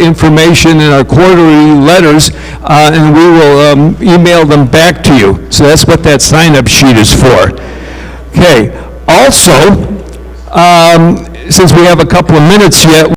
information in our quarterly letters, and we will email them back to you. So that's what that sign-up sheet is for. Okay. Also, since we have a couple of minutes yet,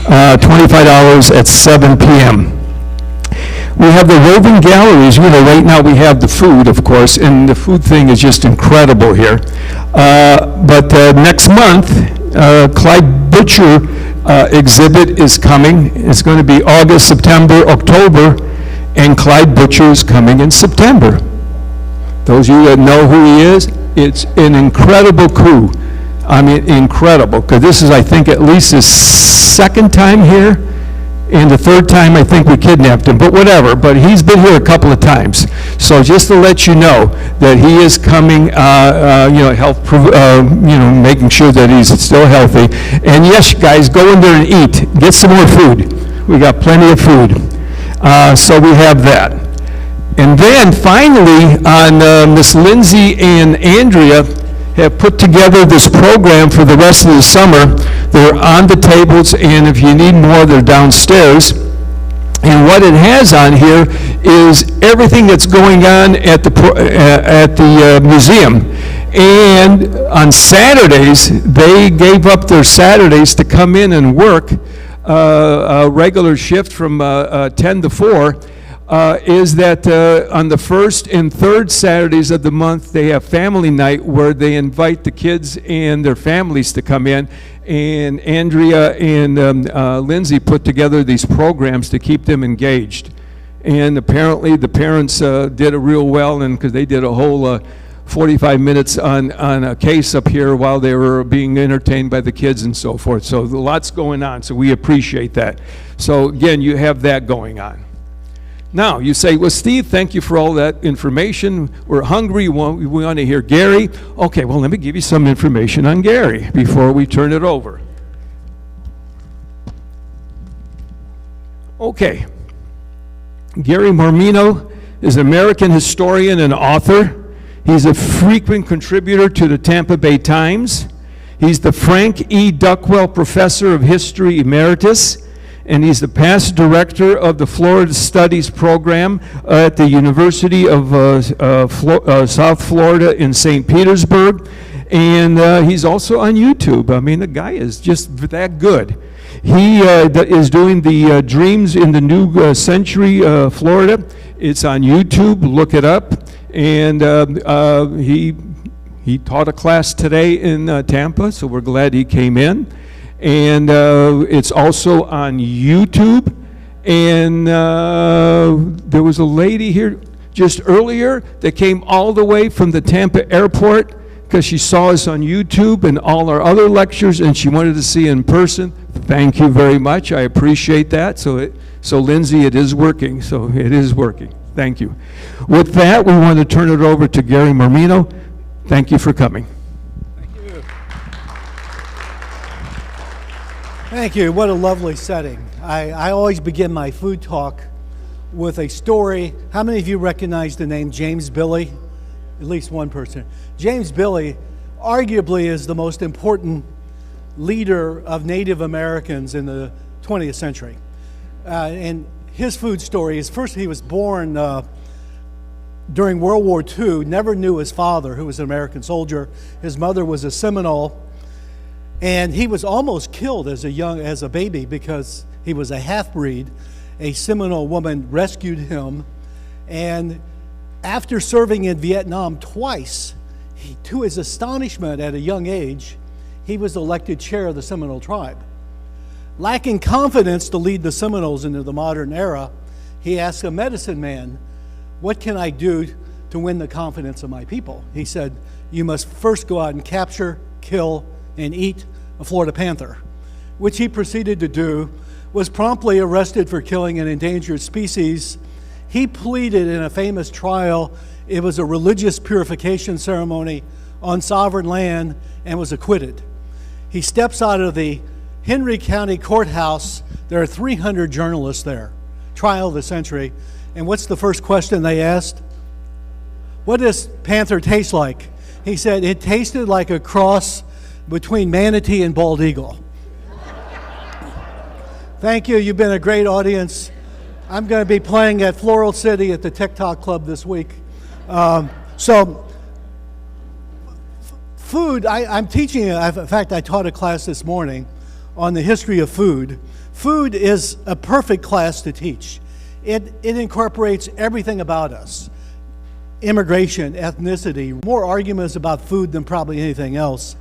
$25 at 7 p.m. We have the roving galleries. You know, right now we have the food, of course, and the food thing is just incredible here. But next month, Clyde Butcher exhibit is coming. It's going to be August, September, October, and Clyde Butcher is coming in September. Those of you that know who he is, it's an incredible coup. I mean, incredible, because this is, I think, at least his second time here, and the third time I think we kidnapped him, but whatever. But he's been here a couple of times. So just to let you know that he is coming, making sure that he's still healthy. And yes, guys, go in there and eat. Get some more food. We got plenty of food. So we have that. And then finally, Miss Lindsay and Andrea have put together this program for the rest of the summer. They're on the tables, and if you need more, they're downstairs. And what it has on here is everything that's going on at the museum. And on Saturdays, they gave up their Saturdays to come in and work a regular shift from 10 to 4. is that on the first and third Saturdays of the month, they have family night where they invite the kids and their families to come in. And Andrea and Lindsay put together these programs to keep them engaged. And apparently the parents did it real well, and because they did a whole 45 minutes on a case up here while they were being entertained by the kids and so forth. So lots going on, so we appreciate that. So again, you have that going on. Now, you say, well, Steve, thank you for all that information. We're hungry. We want to hear Gary. Okay, well, let me give you some information on Gary before we turn it over. Okay. Gary Mormino is an American historian and author. He's a frequent contributor to the Tampa Bay Times. He's the Frank E. Duckwall Professor of History Emeritus, and he's the past director of the Florida Studies Program at the University of South Florida in St. Petersburg. And he's also on YouTube. I mean, the guy is just that good. He is doing the Dreams in the New Century, Florida. It's on YouTube. Look it up. And he taught a class today in Tampa, so we're glad he came in. And it's also on YouTube. And there was a lady here just earlier that came all the way from the Tampa airport because she saw us on YouTube and all our other lectures, and she wanted to see in person. Thank you very much. I appreciate that. So Lindsay, it is working. So it is working. Thank you. With that, we want to turn it over to Gary Mormino. Thank you for coming. Thank you. What a lovely setting. I always begin my food talk with a story. How many of you recognize the name James Billy? At least one person. James Billy arguably is the most important leader of Native Americans in the 20th century. And his food story is, first, he was born during World War II, never knew his father, who was an American soldier. His mother was a Seminole. And he was almost killed as a baby because he was a half-breed. A Seminole woman rescued him, and after serving in Vietnam twice, to his astonishment at a young age, he was elected chair of the Seminole tribe. Lacking confidence to lead the Seminoles into the modern era, he asked a medicine man, "What can I do to win the confidence of my people?" He said, "You must first go out and capture, kill, and eat a Florida panther," which he proceeded to do, was promptly arrested for killing an endangered species. He pleaded in a famous trial. It was a religious purification ceremony on sovereign land, and was acquitted. He steps out of the Henry County Courthouse. There are 300 journalists there, trial of the century. And what's the first question they asked? "What does panther taste like?" He said, "It tasted like a cross between manatee and bald eagle." Thank you. You've been a great audience. I'm going to be playing at Floral City at the TikTok Club this week. Food, I'm teaching, in fact, I taught a class this morning on the history of food. Food is a perfect class to teach. It incorporates everything about us. Immigration, ethnicity, more arguments about food than probably anything else.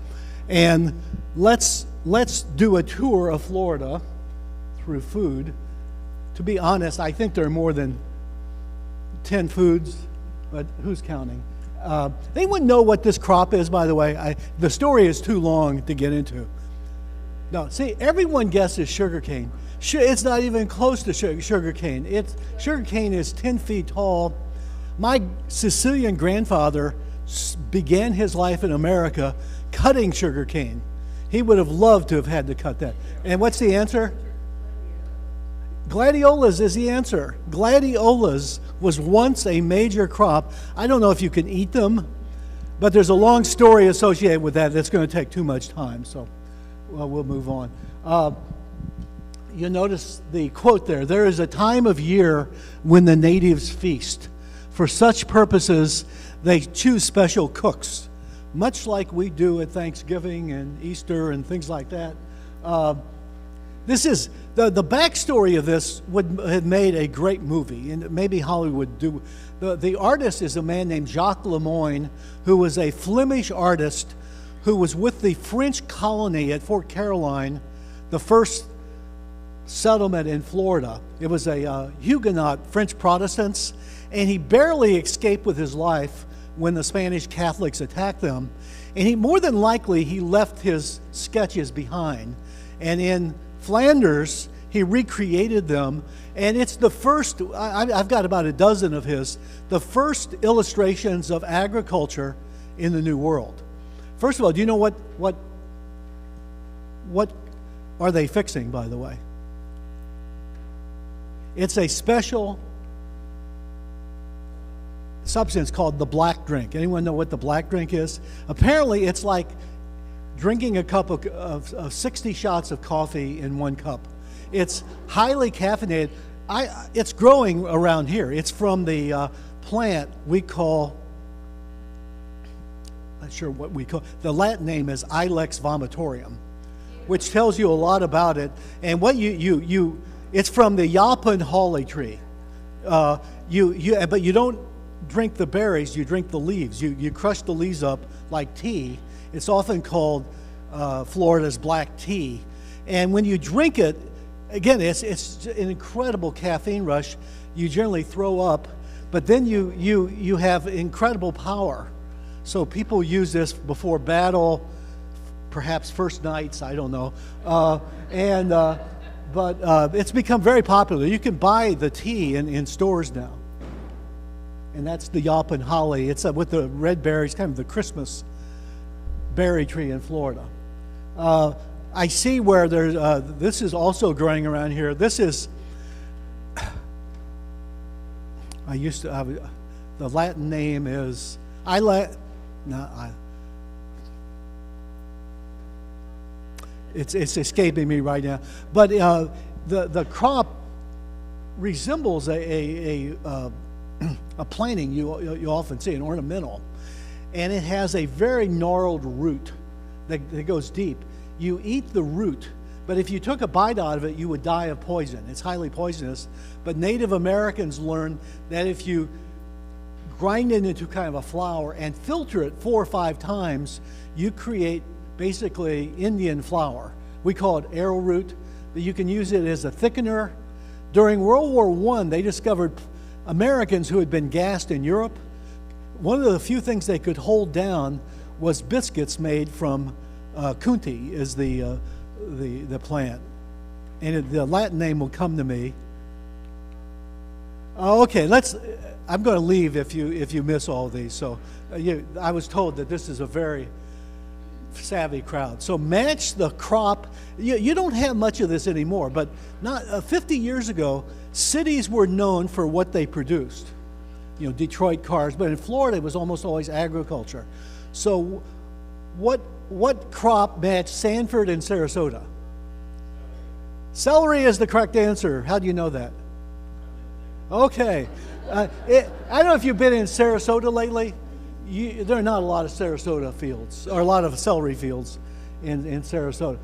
And let's do a tour of Florida through food. To be honest, I think there are more than 10 foods, but who's counting? Anyone know what this crop is, by the way? The story is too long to get into. No, see, everyone guesses sugarcane. It's not even close to sugarcane. Sugarcane is 10 feet tall. My Sicilian grandfather began his life in America cutting sugarcane. He would have loved to have had to cut that. And what's the answer? Gladiolas is the answer. Gladiolas was once a major crop. I don't know if you can eat them, but there's a long story associated with that that's going to take too much time, so we'll move on. You notice the quote there. "There is a time of year when the natives feast. For such purposes, they choose special cooks, much like we do at Thanksgiving and Easter and things like that. This is the backstory of this would have made a great movie, and maybe Hollywood do. The artist is a man named Jacques Lemoyne, who was a Flemish artist who was with the French colony at Fort Caroline, the first settlement in Florida. It was a Huguenot French Protestants, and he barely escaped with his life when the Spanish Catholics attacked them. And he more than likely he left his sketches behind. And in Flanders, he recreated them. And it's the first, I've got about a dozen of his, the first illustrations of agriculture in the New World. First of all, do you know what are they fixing, by the way? It's a special substance called the black drink. Anyone know what the black drink is? Apparently, it's like drinking a cup of 60 shots of coffee in one cup. It's highly caffeinated. It's growing around here. It's from the plant we call, not sure what we call, the Latin name is Ilex vomitorium, which tells you a lot about it. And what it's from the Yaupon holly tree. But you don't drink the berries, you drink the leaves. You crush the leaves up like tea. It's often called Florida's black tea. And when you drink it, again, it's an incredible caffeine rush. You generally throw up, but then you have incredible power. So people use this before battle, perhaps first nights, I don't know. But it's become very popular. You can buy the tea in stores now. And that's the Yaupon holly. It's with the red berries, kind of the Christmas berry tree in Florida. I see where there's, this is also growing around here. This is, I used to have, the Latin name is, it's escaping me right now. But the crop resembles a planting you often see, an ornamental, and it has a very gnarled root that goes deep. You eat the root, but if you took a bite out of it, you would die of poison. It's highly poisonous. But Native Americans learned that if you grind it into kind of a flour and filter it 4 or 5 times, you create basically Indian flour. We call it arrowroot, but you can use it as a thickener. During World War I, they discovered Americans who had been gassed in Europe. One of the few things they could hold down was biscuits made from Kunti, is the plant, and the Latin name will come to me. Okay, I'm going to leave if you miss all these. So I was told that this is a very savvy crowd. So match the crop. You don't have much of this anymore, but not 50 years ago, cities were known for what they produced. Detroit cars, but in Florida it was almost always agriculture. So what crop matched Sanford and Sarasota? Celery is the correct answer. How do you know that? Okay. I don't know if you've been in Sarasota lately. There are not a lot of Sarasota fields, or a lot of celery fields in Sarasota.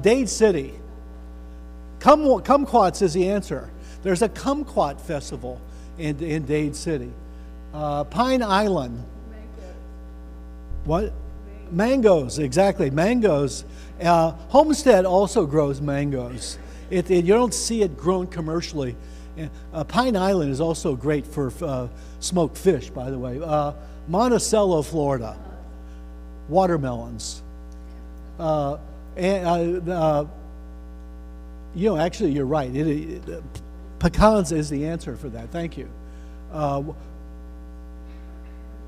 Dade City. Kumquats is the answer. There's a kumquat festival in Dade City. Pine Island. What? Mangoes, exactly. Mangoes. Homestead also grows mangoes. You don't see it grown commercially. Pine Island is also great for smoked fish, by the way. Monticello, Florida. Watermelons. Actually, you're right. Pecans is the answer for that. Thank you.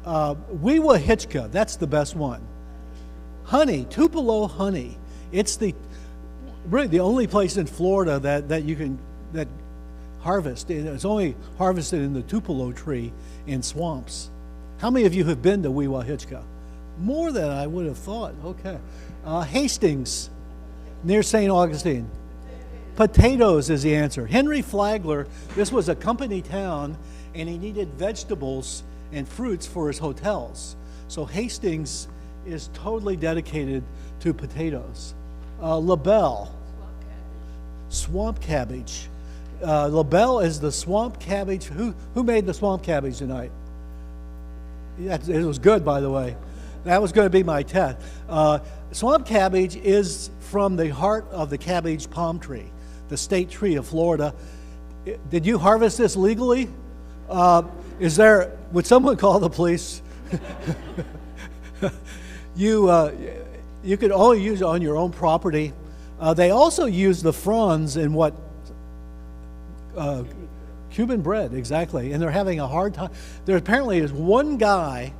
Weewahitchka, that's the best one. Honey, Tupelo honey. It's really the only place in Florida that you can harvest. It's only harvested in the Tupelo tree in swamps. How many of you have been to Weewahitchka? More than I would have thought. Okay. Hastings, near St. Augustine. Potatoes is the answer. Henry Flagler, this was a company town, and he needed vegetables and fruits for his hotels. So Hastings is totally dedicated to potatoes. LaBelle. swamp cabbage. LaBelle is the swamp cabbage. Who made the swamp cabbage tonight? Yeah, it was good, by the way. That was going to be my test. Swamp cabbage is from the heart of the cabbage palm tree, the state tree of Florida. Did you harvest this legally? Would someone call the police? You could only use it on your own property. They also use the fronds in what? Cuban bread, exactly. And they're having a hard time. There apparently is one guy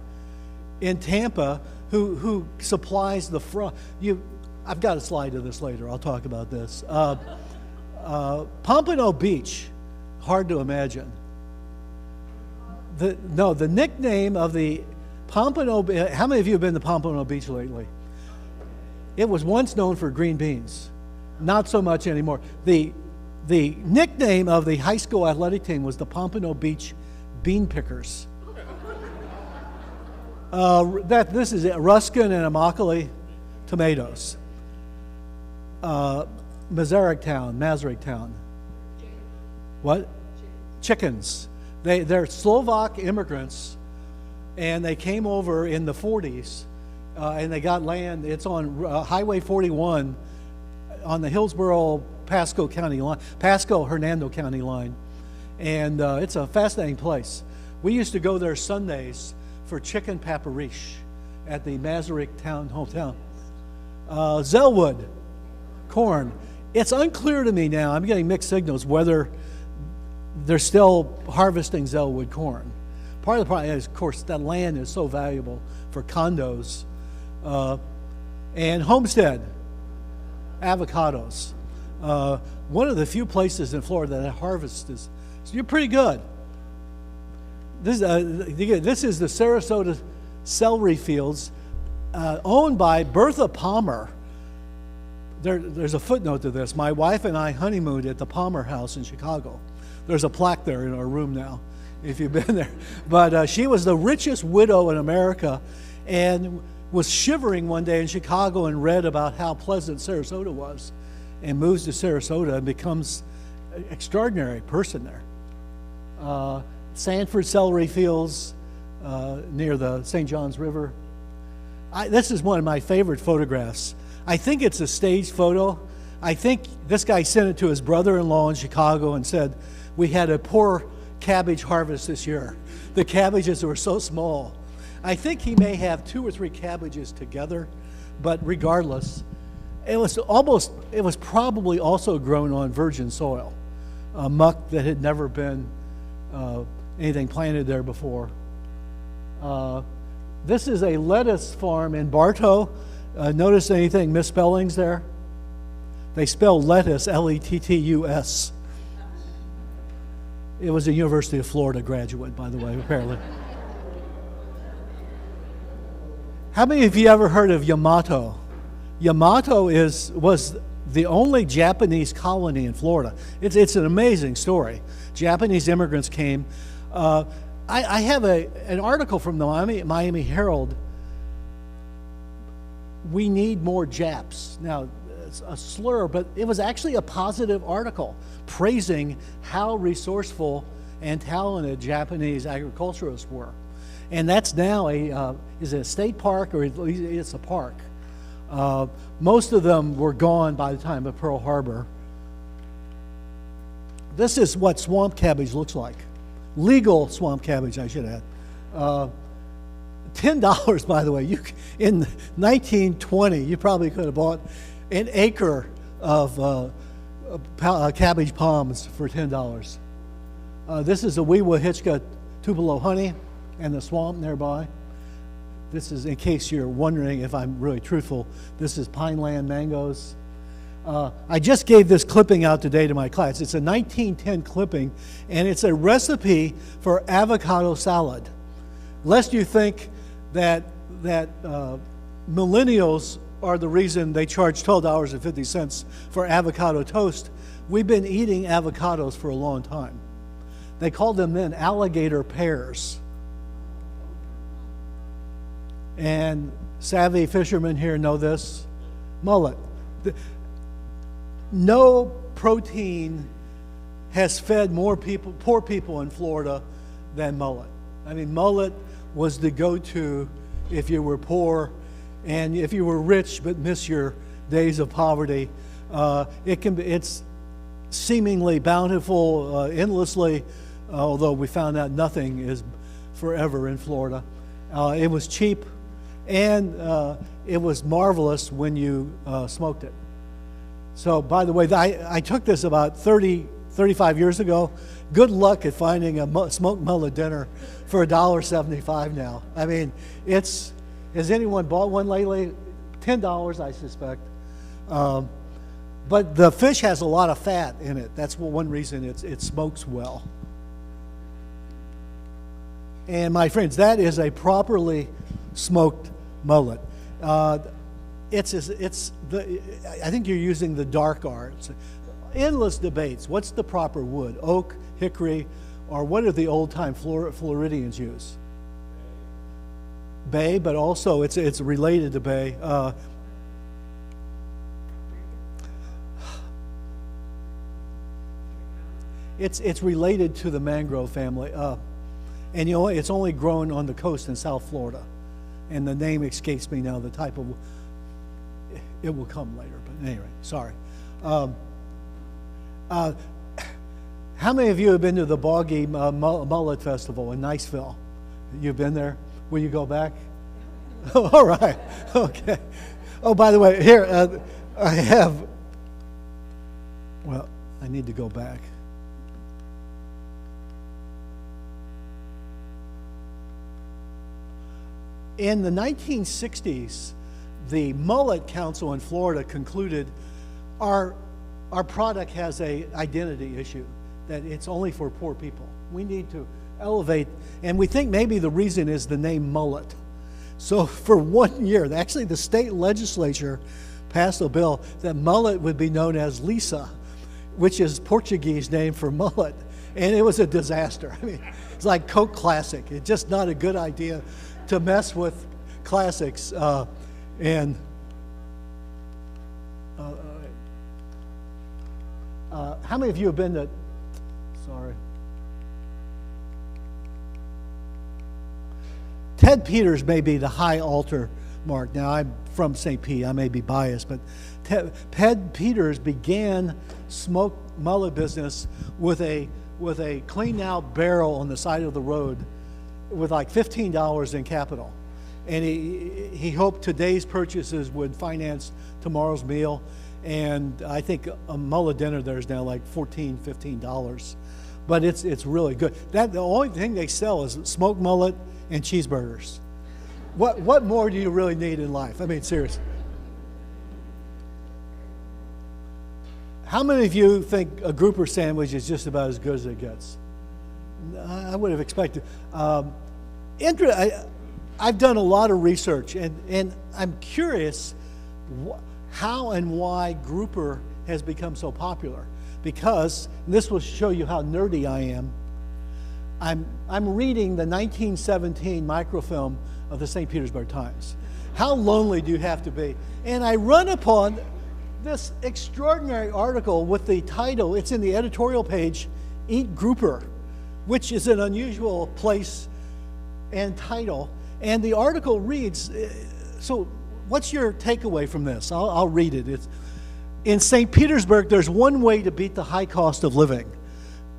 in Tampa who supplies the front. I've got a slide of this later. I'll talk about this. Pompano Beach, hard to imagine. The nickname of the Pompano. How many of you have been to Pompano Beach lately? It was once known for green beans, not so much anymore. The nickname of the high school athletic team was the Pompano Beach Bean Pickers. This is it, Ruskin and Immokalee tomatoes. Mazaric Town. What? Chickens. They're Slovak immigrants, and they came over in the 40s, and they got land. It's on Highway 41 on the Hillsborough-Pasco County line, Pasco-Hernando County line, and it's a fascinating place. We used to go there Sundays for chicken papariche at the Mazaric Town Hotel. Zellwood, corn. It's unclear to me now, I'm getting mixed signals, whether they're still harvesting Zellwood corn. Part of the problem is, of course, that land is so valuable for condos. And Homestead, avocados. One of the few places in Florida that harvests this. So you're pretty good. This is the Sarasota celery fields, owned by Bertha Palmer. There's a footnote to this. My wife and I honeymooned at the Palmer House in Chicago. There's a plaque there in our room now, if you've been there. But she was the richest widow in America, and was shivering one day in Chicago and read about how pleasant Sarasota was, and moves to Sarasota and becomes an extraordinary person there. Sanford celery fields near the St. Johns River. This is one of my favorite photographs. I think it's a staged photo. I think this guy sent it to his brother-in-law in Chicago and said, "We had a poor cabbage harvest this year. The cabbages were so small." I think he may have 2 or 3 cabbages together, but regardless, it was probably also grown on virgin soil, muck that had never been anything planted there before. This is a lettuce farm in Bartow. Notice anything misspellings there? They spell lettuce, Lettus. It was a University of Florida graduate, by the way, apparently. How many of you ever heard of Yamato? Yamato was the only Japanese colony in Florida. It's an amazing story. Japanese immigrants came. I have an article from the Miami Herald. We need more Japs. Now, it's a slur, but it was actually a positive article praising how resourceful and talented Japanese agriculturists were. And that's now is it a state park, or it's a park? Most of them were gone by the time of Pearl Harbor. This is what swamp cabbage looks like. Legal swamp cabbage, I should add. $10, by the way. In 1920, you probably could have bought an acre of cabbage palms for $10. This is the Weewahitchka Tupelo honey and the swamp nearby. This is, in case you're wondering if I'm really truthful, this is Pineland mangoes. I just gave this clipping out today to my class. It's a 1910 clipping, and it's a recipe for avocado salad. Lest you think that millennials are the reason they charge $12.50 for avocado toast. We've been eating avocados for a long time. They called them then alligator pears. And savvy fishermen here know this. Mullet. No protein has fed more people, poor people in Florida than mullet. I mean, mullet was the go-to if you were poor, and if you were rich but miss your days of poverty. It's seemingly bountiful, endlessly, although we found out nothing is forever in Florida. It was cheap, and it was marvelous when you smoked it. So, by the way, I took this about 35 years ago. Good luck at finding a smoked mullet dinner for $1.75 now. I mean, has anyone bought one lately? $10, I suspect. But the fish has a lot of fat in it. That's one reason it smokes well. And my friends, that is a properly smoked mullet. I think you're using the dark arts. Endless debates. What's the proper wood? Oak, hickory, or what do the old-time Floridians use? Bay, but also it's related to bay. It's related to the mangrove family, and it's only grown on the coast in South Florida, and the name escapes me now. The type of it will come later, but anyway, sorry. How many of you have been to the Boggy Mullet Festival in Niceville? You've been there? Will you go back? All right. Okay. Oh, by the way, here I have. Well, I need to go back. In the 1960s, the Mullet Council in Florida concluded our product has an identity issue, that it's only for poor people. We need to elevate, and we think maybe the reason is the name mullet. So for 1 year, actually the state legislature passed a bill that mullet would be known as Lisa, which is Portuguese name for mullet, and it was a disaster. I mean, it's like Coke Classic. It's just not a good idea to mess with classics. How many of you have been to, sorry. Ted Peters may be the high altar mark. Now, I'm from St. Pete. I may be biased, but Ted Peters began smoked mullet business with a cleaned out barrel on the side of the road with like $15 in capital. And he hoped today's purchases would finance tomorrow's meal. And I think a mullet dinner there is now like $14, $15. But it's really good. The only thing they sell is smoked mullet and cheeseburgers. What more do you really need in life? I mean, seriously. How many of you think a grouper sandwich is just about as good as it gets? I would have expected. I've done a lot of research, and I'm curious how and why grouper has become so popular. Because, and this will show you how nerdy I am, I'm reading the 1917 microfilm of the St. Petersburg Times. How lonely do you have to be? And I run upon this extraordinary article with the title, it's in the editorial page, Eat Grouper, which is an unusual place and title. And the article reads, so what's your takeaway from this? I'll read it. In St. Petersburg, there's one way to beat the high cost of living.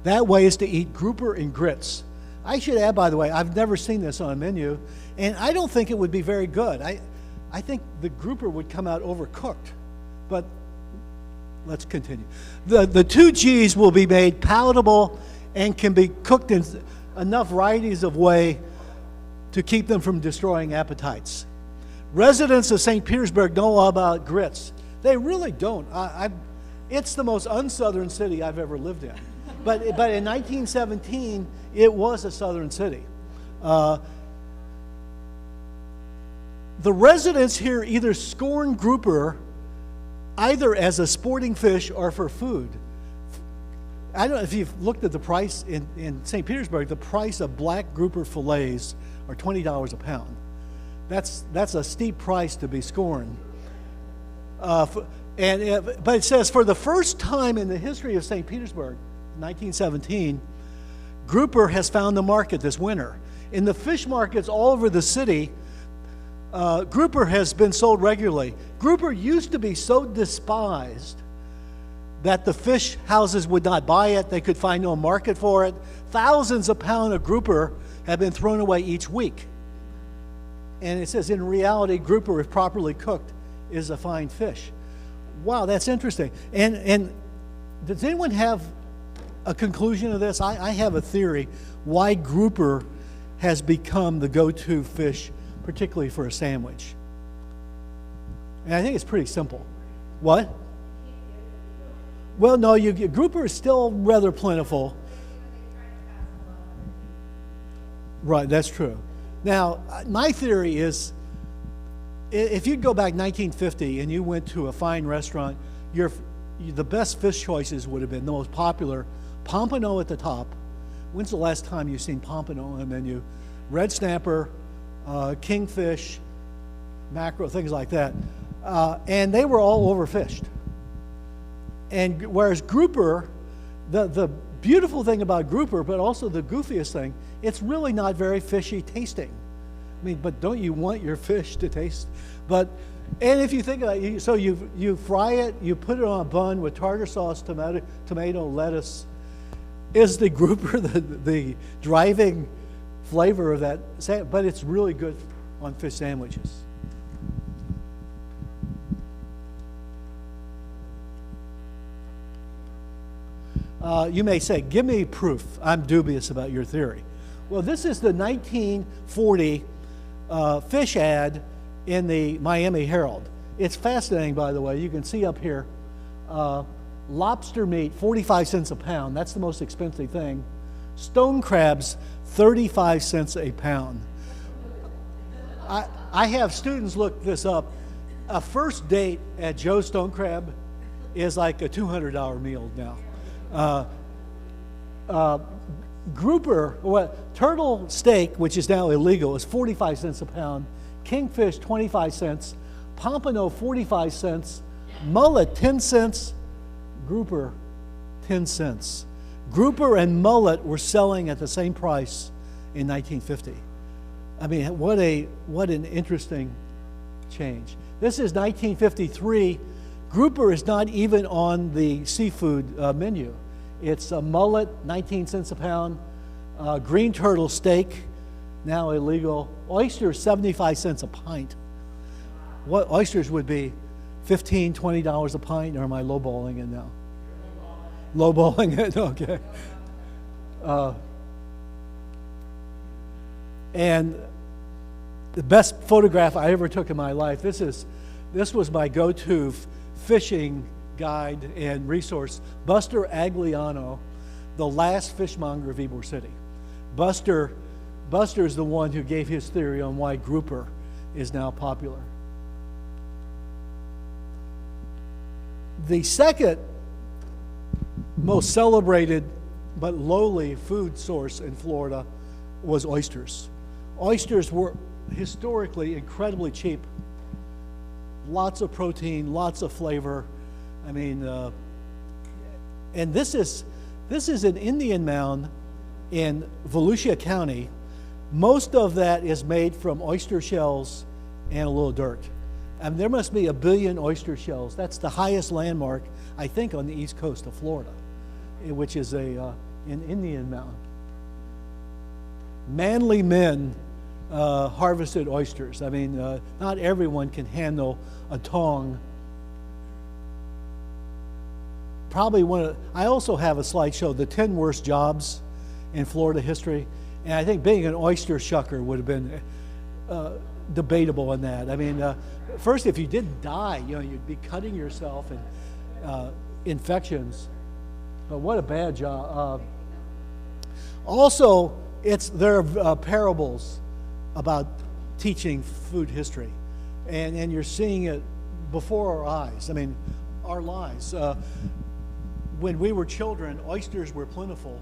That way is to eat grouper and grits. I should add, by the way, I've never seen this on a menu, and I don't think it would be very good. I think the grouper would come out overcooked, but let's continue. The two G's will be made palatable and can be cooked in enough varieties of way to keep them from destroying appetites. Residents of St. Petersburg know all about grits. They really don't. It's the most un-southern city I've ever lived in. But in 1917, it was a southern city. The residents here either scorn grouper either as a sporting fish or for food. I don't know if you've looked at the price in St. Petersburg. The price of black grouper fillets are $20 a pound. That's a steep price to be scorned. But it says, for the first time in the history of St. Petersburg, 1917, grouper has found the market this winter. In the fish markets all over the city, grouper has been sold regularly. Grouper used to be so despised that the fish houses would not buy it. They could find no market for it. Thousands of pounds of grouper have been thrown away each week. And it says, in reality, grouper, if properly cooked, is a fine fish. Wow, that's interesting. And does anyone have a conclusion of this? I have a theory why grouper has become the go-to fish, particularly for a sandwich. And I think it's pretty simple. What? Well, no, grouper is still rather plentiful. Right, that's true. Now, my theory is, if you go back 1950 and you went to a fine restaurant, the best fish choices would have been the most popular, pompano at the top. When's the last time you've seen pompano on the menu? Red snapper, kingfish, mackerel, things like that. And they were all overfished. And whereas grouper, the beautiful thing about grouper, but also the goofiest thing, it's really not very fishy tasting. I mean, but don't you want your fish to taste? And if you think about it, so you fry it, you put it on a bun with tartar sauce, tomato, lettuce. Is the grouper the driving flavor of that? But it's really good on fish sandwiches. You may say, give me proof. I'm dubious about your theory. Well, this is the 1940 fish ad in the Miami Herald. It's fascinating, by the way. You can see up here, lobster meat, 45 cents a pound. That's the most expensive thing. Stone crabs, 35 cents a pound. I have students look this up. A first date at Joe's Stone Crab is like a $200 meal now. Grouper, turtle steak, which is now illegal, is 45 cents a pound. Kingfish, 25 cents. Pompano, 45 cents. Mullet, 10 cents. Grouper, 10 cents. Grouper and mullet were selling at the same price in 1950. I mean, what an interesting change. This is 1953. Grouper is not even on the seafood menu. It's a mullet, 19 cents a pound. Green turtle steak, now illegal. Oysters, 75 cents a pint. What oysters would be $15, $20 a pint, or am I lowballing it now? Lowballing it, okay. And the best photograph I ever took in my life, this was my go-to fishing guide and resource. Buster Agliano, the last fishmonger of Ybor City. Buster is the one who gave his theory on why grouper is now popular. The second most celebrated but lowly food source in Florida was oysters. Oysters were historically incredibly cheap. Lots of protein, lots of flavor. I mean, and this is an Indian mound in Volusia County. Most of that is made from oyster shells and a little dirt. And there must be 1 billion oyster shells. That's the highest landmark, I think, on the east coast of Florida, which is an Indian mound. Manly men harvested oysters. I mean, not everyone can handle a tong. I also have a slideshow, the 10 worst jobs in Florida history, and I think being an oyster shucker would have been debatable in that. I mean, first, if you did die, you'd be cutting yourself and infections. But what a bad job. Also, there are parables about teaching food history, and you're seeing it before our eyes. I mean, our lives. When we were children, oysters were plentiful,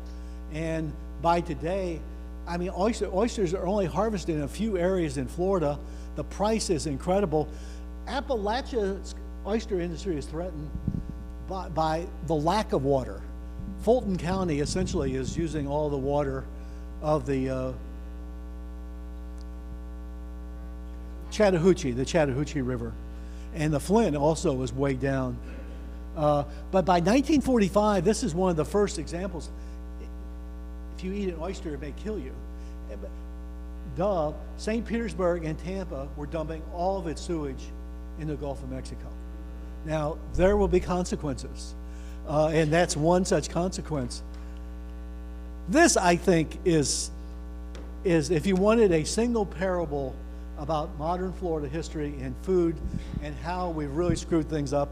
and by today, I mean, oysters are only harvested in a few areas in Florida. The price is incredible. Appalachia oyster industry is threatened by the lack of water. Fulton County essentially is using all the water of the Chattahoochee River. And the Flint also is way down. But by 1945, this is one of the first examples. If you eat an oyster, it may kill you. St. Petersburg and Tampa were dumping all of its sewage in the Gulf of Mexico. Now, there will be consequences, and that's one such consequence. This, I think, is if you wanted a single parable about modern Florida history and food and how we've really screwed things up.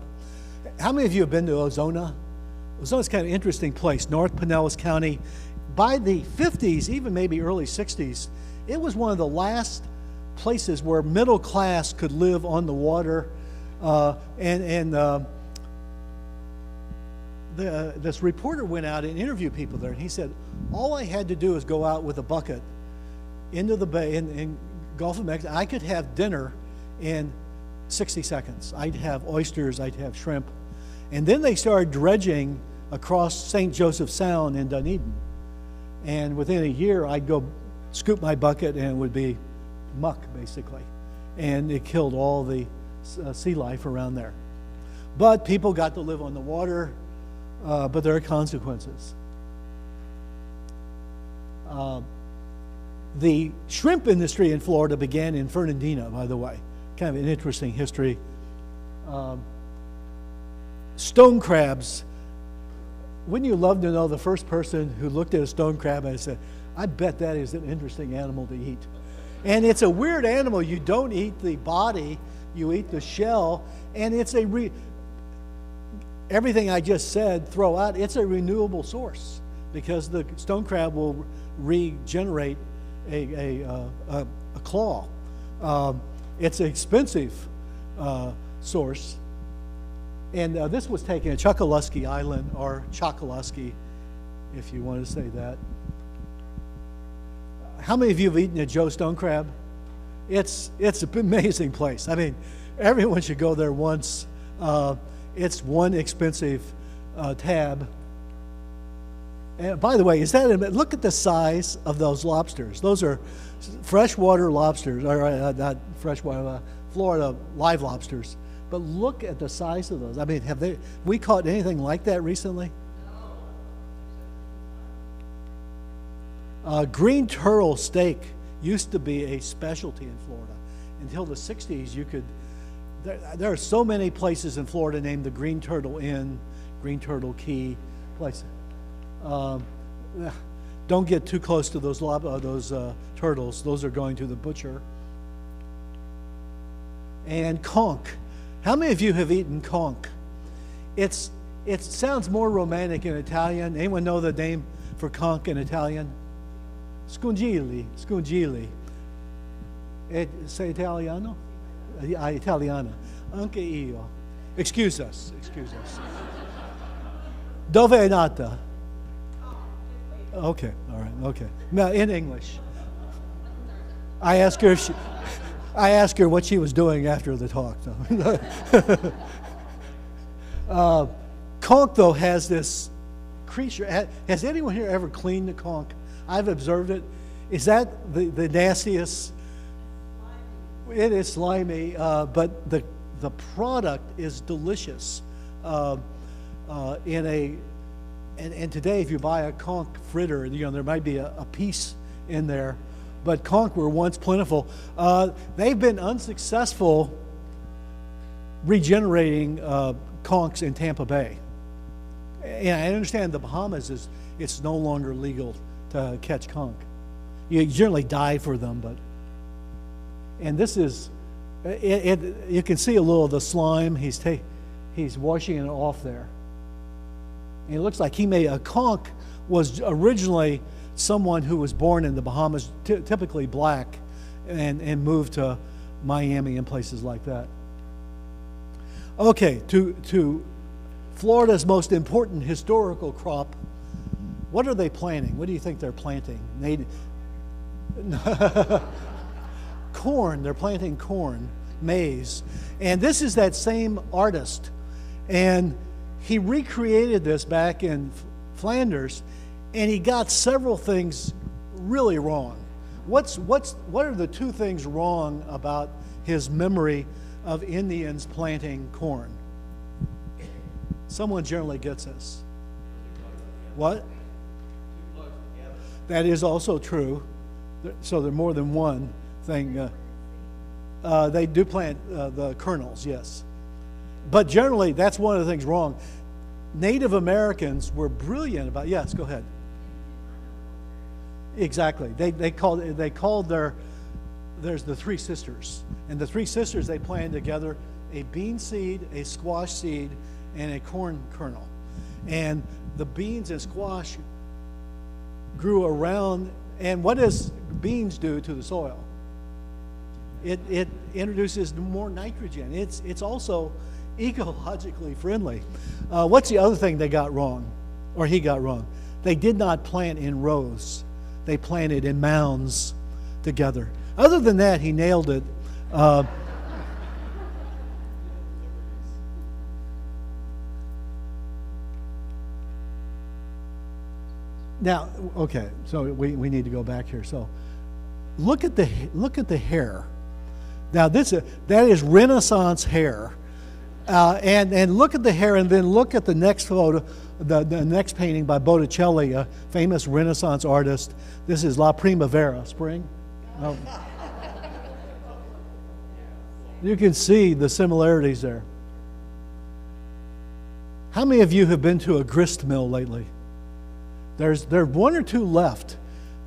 How many of you have been to Ozona? Ozona's kind of an interesting place, North Pinellas County. By the 50s, even maybe early 60s, it was one of the last places where middle class could live on the water. This reporter went out and interviewed people there, and he said, all I had to do is go out with a bucket into the bay in Gulf of Mexico. I could have dinner in 60 seconds. I'd have oysters, I'd have shrimp. And then they started dredging across St. Joseph Sound in Dunedin. And within a year, I'd go scoop my bucket and it would be muck, basically. And it killed all the sea life around there. But people got to live on the water, but there are consequences. The shrimp industry in Florida began in Fernandina, by the way. Kind of an interesting history. Stone crabs. Wouldn't you love to know the first person who looked at a stone crab and said, I bet that is an interesting animal to eat. And it's a weird animal. You don't eat the body, you eat the shell, and it's everything I just said, throw out, it's a renewable source because the stone crab will regenerate a claw. It's an expensive source. And this was taken at Chokoloskee Island, or Chokoloskee, if you want to say that. How many of you have eaten a Joe Stone Crab? It's an amazing place. I mean, everyone should go there once. It's one expensive tab. And by the way, look at the size of those lobsters. Those are freshwater lobsters, or not freshwater, Florida live lobsters. But look at the size of those. I mean, we caught anything like that recently? Green turtle steak used to be a specialty in Florida. Until the 60s, there are so many places in Florida named the Green Turtle Inn, Green Turtle Key, places. Don't get too close to those turtles. Those are going to the butcher. And conch. How many of you have eaten conch? It sounds more romantic in Italian. Anyone know the name for conch in Italian? Scungilli. Sei italiano? Italiana. Anche io. Excuse us. Dove è nata? Okay, all right, okay. Now, in English. I asked her what she was doing after the talk. Conch, though, has this creature. Has anyone here ever cleaned the conch? I've observed it. Is that the nastiest? It is slimy, but the product is delicious. And today, if you buy a conch fritter, there might be a piece in there. But conch were once plentiful. They've been unsuccessful regenerating conchs in Tampa Bay. And I understand the Bahamas it's no longer legal to catch conch. You generally die for them, and this is you can see a little of the slime. He's washing it off there. And it looks like a conch was originally someone who was born in the Bahamas, typically black, and moved to Miami and places like that. Okay, to Florida's most important historical crop, what are they planting? What do you think they're planting? Corn. They're planting corn. maize. And this is that same artist. And he recreated this back in Flanders, and he got several things really wrong. What are the two things wrong about his memory of Indians planting corn? Someone generally gets this. What? That is also true. So there's more than one thing. They do plant the kernels, yes. But generally, that's one of the things wrong. Native Americans were brilliant about, yes, go ahead. Exactly. They called there's the three sisters. And the three sisters, they planted together a bean seed, a squash seed, and a corn kernel. And the beans and squash grew around, and what does beans do to the soil? It introduces more nitrogen. It's also ecologically friendly. What's the other thing they got wrong, or he got wrong? They did not plant in rows. They planted in mounds together. Other than that, he nailed it. Now, okay, so we need to go back here. So, look at the hair. Now, that is Renaissance hair, and look at the hair, and then look at the next photo, the next painting by Botticelli, a famous Renaissance artist. This is La Primavera, spring. Oh. You can see the similarities there. How many of you have been to a grist mill lately? There's one or two left.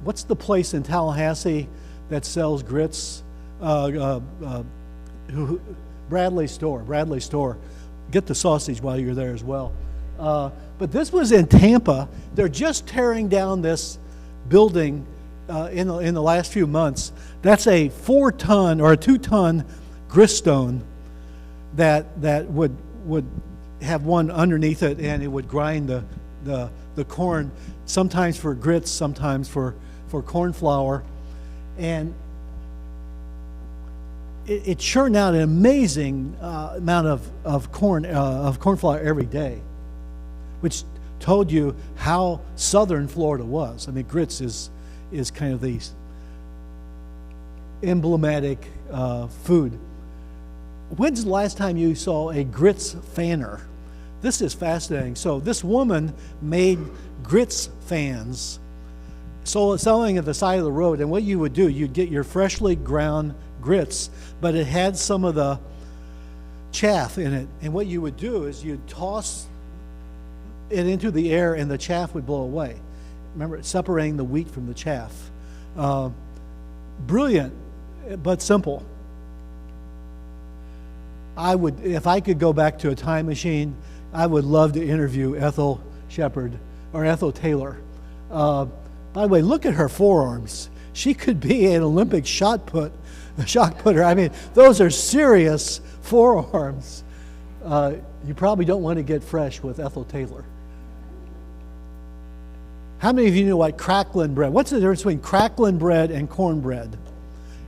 What's the place in Tallahassee that sells grits? Bradley Store. Get the sausage while you're there as well. But this was in Tampa. They're just tearing down this building in the last few months. That's a 4-ton or a 2-ton griststone that would have one underneath it, and it would grind the corn, sometimes for grits, sometimes for corn flour, and it churned out an amazing amount of corn flour every day, which told you how southern Florida was. I mean, grits is kind of the emblematic food. When's the last time you saw a grits fanner? This is fascinating. So this woman made grits fans, selling at the side of the road. And what you would do, you'd get your freshly ground grits, but it had some of the chaff in it. And what you would do is you'd toss it into the air, and the chaff would blow away. Remember, separating the wheat from the chaff. Brilliant, but simple. If I could go back to a time machine, I would love to interview Ethel Taylor. By the way, look at her forearms. She could be an Olympic shot putter. I mean, those are serious forearms. You probably don't want to get fresh with Ethel Taylor. How many of you know what crackling bread? What's the difference between crackling bread and cornbread?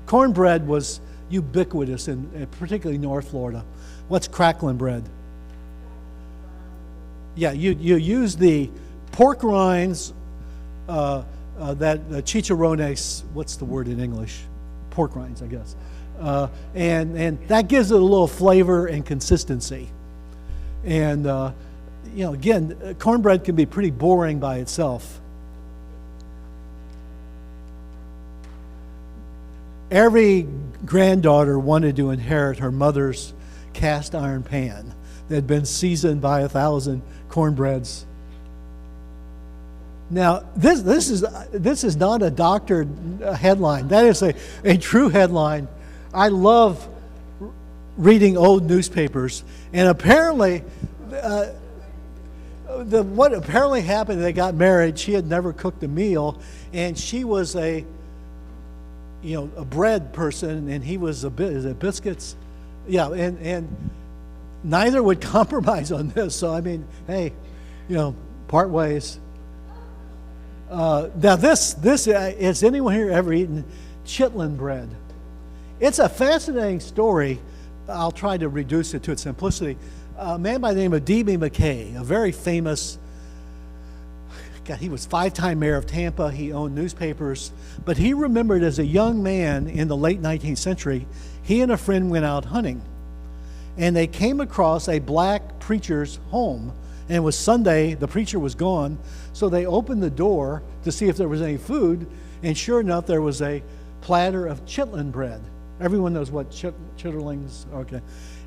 Cornbread was ubiquitous in particularly North Florida. What's crackling bread? Yeah, you use the pork rinds, that chicharrones. What's the word in English? Pork rinds, I guess. And that gives it a little flavor and consistency. And again, cornbread can be pretty boring by itself. Every granddaughter wanted to inherit her mother's cast iron pan that had been seasoned by 1,000 cornbreads. Now, this is not a doctored headline. That is a true headline. I love reading old newspapers, and apparently, what apparently happened, they got married. She had never cooked a meal, and she was a bread person, and he was biscuits. Yeah, and neither would compromise on this. So I mean, hey, part ways. Now this has anyone here ever eaten chitlin bread? It's a fascinating story I'll try to reduce it to its simplicity. A man by the name of D.B. McKay, a very famous, God, he was 5-time mayor of Tampa. He owned newspapers. But he remembered as a young man in the late 19th century, he and a friend went out hunting. And they came across a black preacher's home. And it was Sunday, the preacher was gone. So they opened the door to see if there was any food. And sure enough, there was a platter of chitlin bread. Everyone knows what chitterlings, okay.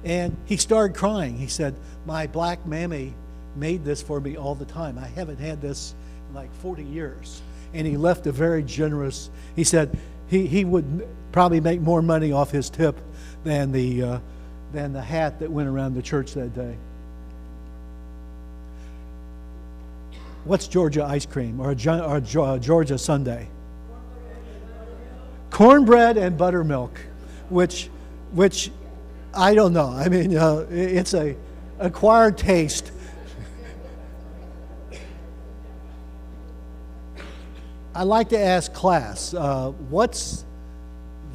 And he started crying. He said, my black mammy made this for me all the time. I haven't had this in like 40 years. And he left a very generous, he said he would probably make more money off his tip than the hat that went around the church that day. What's Georgia ice cream or Georgia sundae? Cornbread and buttermilk, which I don't know. I mean, it's a acquired taste. I like to ask class, what's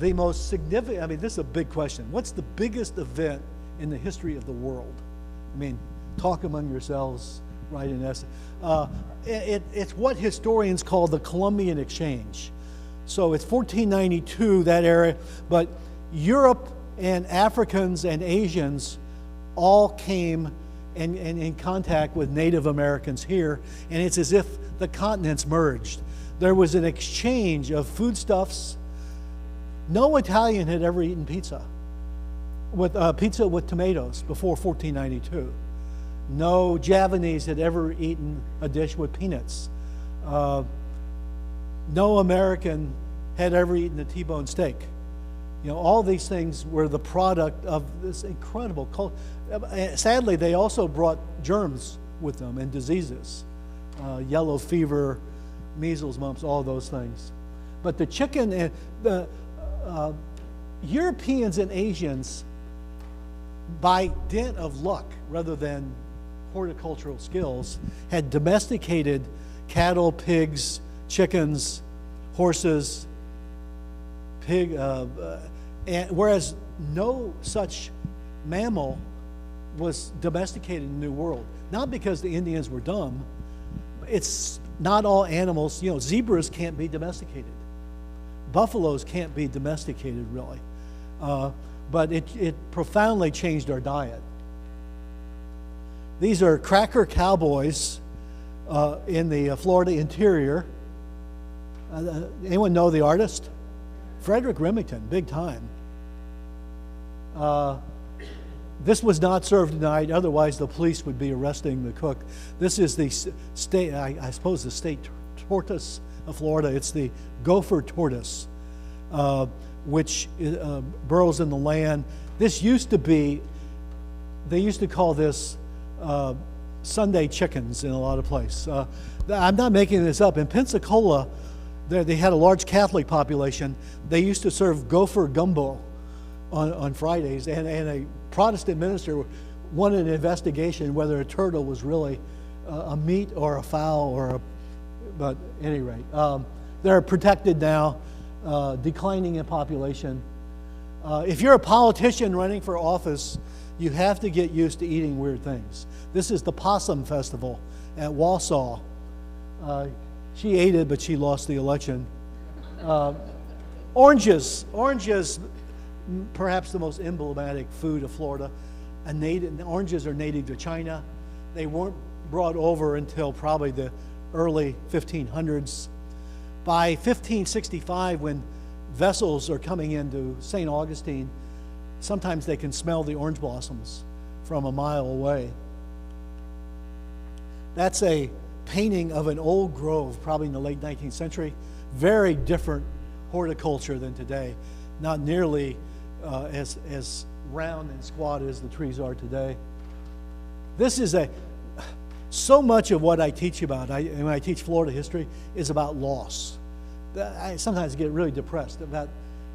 the most significant, I mean, this is a big question. What's the biggest event in the history of the world? I mean, talk among yourselves, write an essay. It's what historians call the Columbian Exchange. So it's 1492, that era, but Europe and Africans and Asians all came in contact with Native Americans here, and it's as if the continents merged. There was an exchange of foodstuffs. No Italian had ever eaten pizza with tomatoes before 1492. No Javanese had ever eaten a dish with peanuts. No American had ever eaten a T-bone steak. You know, all these things were the product of this incredible culture. Sadly, they also brought germs with them and diseases. Yellow fever, measles, mumps, all those things. But the chicken, and the Europeans and Asians, by dint of luck rather than horticultural skills, had domesticated cattle, pigs, chickens, horses, and whereas no such mammal was domesticated in the New World. Not because the Indians were dumb. It's not all animals. You know, zebras can't be domesticated. Buffaloes can't be domesticated, really. But it profoundly changed our diet. These are cracker cowboys in the Florida interior. Anyone know the artist? Frederick Remington, big time. This was not served tonight, otherwise the police would be arresting the cook. This is the state, I suppose the state tortoise of Florida. It's the gopher tortoise, which burrows in the land. This used to be, they used to call this Sunday chickens in a lot of places. I'm not making this up. In Pensacola, they had a large Catholic population. They used to serve gopher gumbo on Fridays, and a Protestant minister wanted an investigation whether a turtle was really a meat or a fowl but at any rate. They're protected now, declining in population. If you're a politician running for office, you have to get used to eating weird things. This is the Possum Festival at Wausau. She ate it, but she lost the election. Oranges, perhaps the most emblematic food of Florida. Oranges are native to China. They weren't brought over until probably the early 1500s. By 1565, when vessels are coming into St. Augustine, sometimes they can smell the orange blossoms from a mile away. That's a painting of an old grove, probably in the late 19th century. Very different horticulture than today. Not nearly as round and squat as the trees are today. This is so much of what I teach about, when I teach Florida history, is about loss. I sometimes get really depressed about,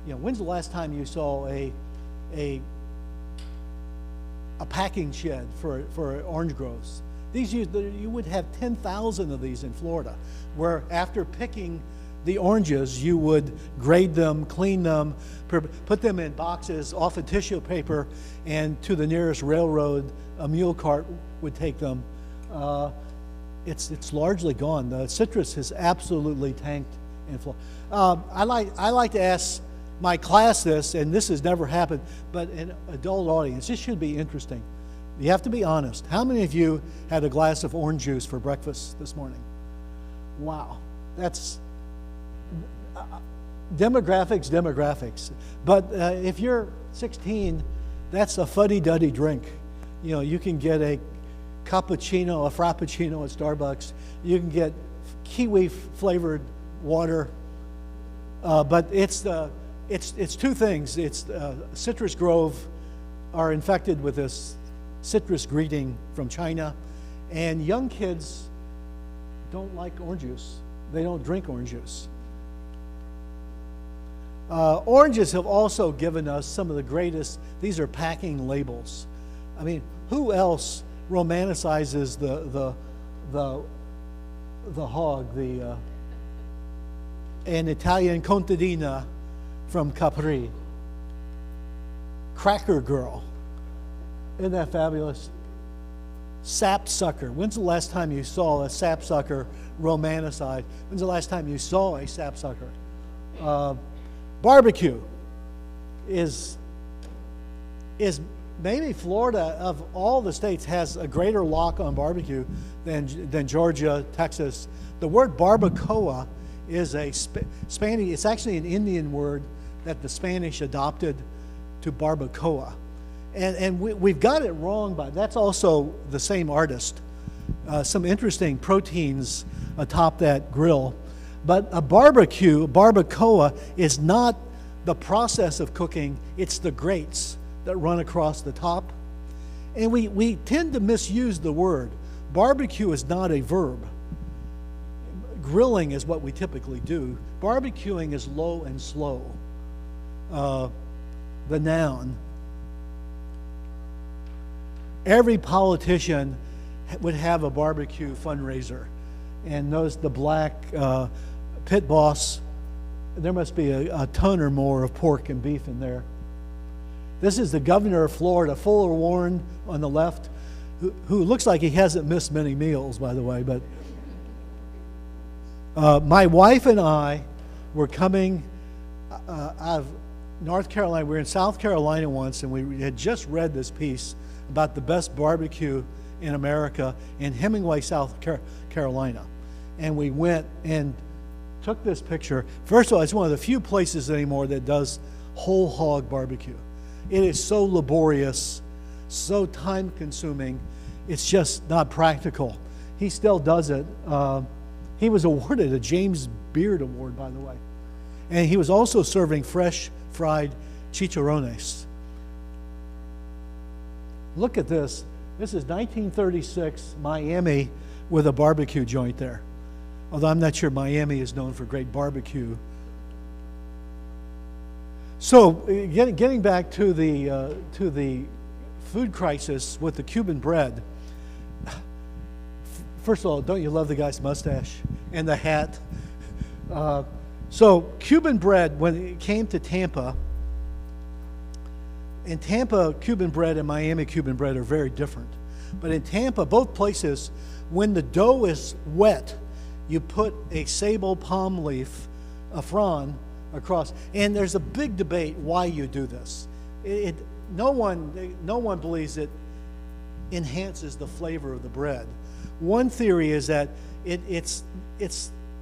when's the last time you saw a packing shed for orange groves? You would have 10,000 of these in Florida, where after picking the oranges, you would grade them, clean them, put them in boxes, often tissue paper, and to the nearest railroad, a mule cart would take them. It's largely gone. The citrus has absolutely tanked in Florida. I like to ask my class this, and this has never happened, but an adult audience, this should be interesting. You have to be honest. How many of you had a glass of orange juice for breakfast this morning? Wow, that's demographics. But if you're 16, that's a fuddy-duddy drink. You know, you can get a cappuccino, a frappuccino at Starbucks. You can get kiwi-flavored water. But it's two things. It's Citrus Grove are infected with this citrus greeting from China, and young kids don't like orange juice. They don't drink orange juice. Oranges have also given us some of the greatest, these are packing labels. I mean, who else romanticizes the hog, an Italian contadina from Capri, Cracker Girl. Isn't that fabulous? Sapsucker. When's the last time you saw a sapsucker romanticized? When's the last time you saw a sapsucker? Barbecue is maybe Florida, of all the states, has a greater lock on barbecue than Georgia, Texas. The word barbacoa is a Spanish, it's actually an Indian word that the Spanish adopted to barbacoa. And we've got it wrong, but that's also the same artist. Some interesting proteins atop that grill. But a barbacoa, is not the process of cooking, it's the grates that run across the top. And we tend to misuse the word. Barbecue is not a verb. Grilling is what we typically do. Barbecuing is low and slow. The noun. Every politician would have a barbecue fundraiser. And the black pit boss, there must be a ton or more of pork and beef in there. This is the governor of Florida, Fuller Warren on the left, who looks like he hasn't missed many meals, by the way. But my wife and I were coming out of North Carolina. We were in South Carolina once, and we had just read this piece about the best barbecue in America in Hemingway, South Carolina. And we went and took this picture. First of all, it's one of the few places anymore that does whole hog barbecue. It is so laborious, so time consuming, it's just not practical. He still does it. He was awarded a James Beard Award, by the way. And he was also serving fresh fried chicharrones. Look at this. This is 1936 Miami with a barbecue joint there. Although I'm not sure Miami is known for great barbecue. So getting back to the food crisis with the Cuban bread. First of all, don't you love the guy's mustache and the hat? So Cuban bread, when it came to Tampa, in Tampa, Cuban bread and Miami Cuban bread are very different. But in Tampa, both places, when the dough is wet, you put a sable palm leaf, a frond, across. And there's a big debate why you do this. No one believes it enhances the flavor of the bread. One theory is that it's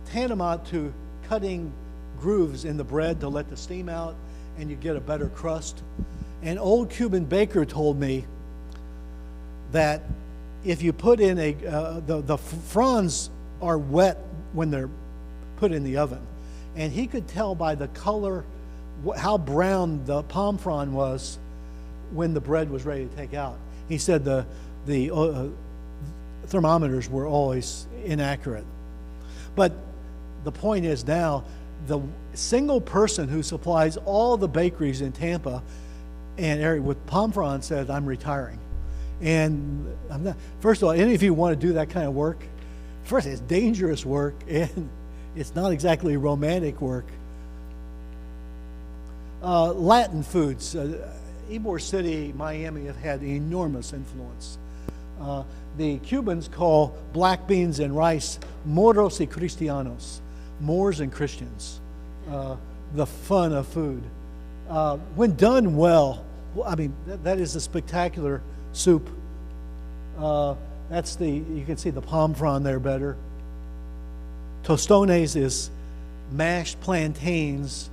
tantamount to cutting grooves in the bread to let the steam out, and you get a better crust. An old Cuban baker told me that if you put in the fronds are wet when they're put in the oven, and he could tell by the color how brown the palm frond was when the bread was ready to take out. He said the thermometers were always inaccurate. But the point is now, the single person who supplies all the bakeries in Tampa and area with palm frond said, I'm retiring. And first of all, any of you want to do that kind of work? First, it's dangerous work, and it's not exactly romantic work. Latin foods. Ybor City, Miami have had enormous influence. The Cubans call black beans and rice moros y cristianos, Moors and Christians, the fun of food. When done well, I mean, that is a spectacular soup. You can see the palm frond there better. Tostones is mashed plantains,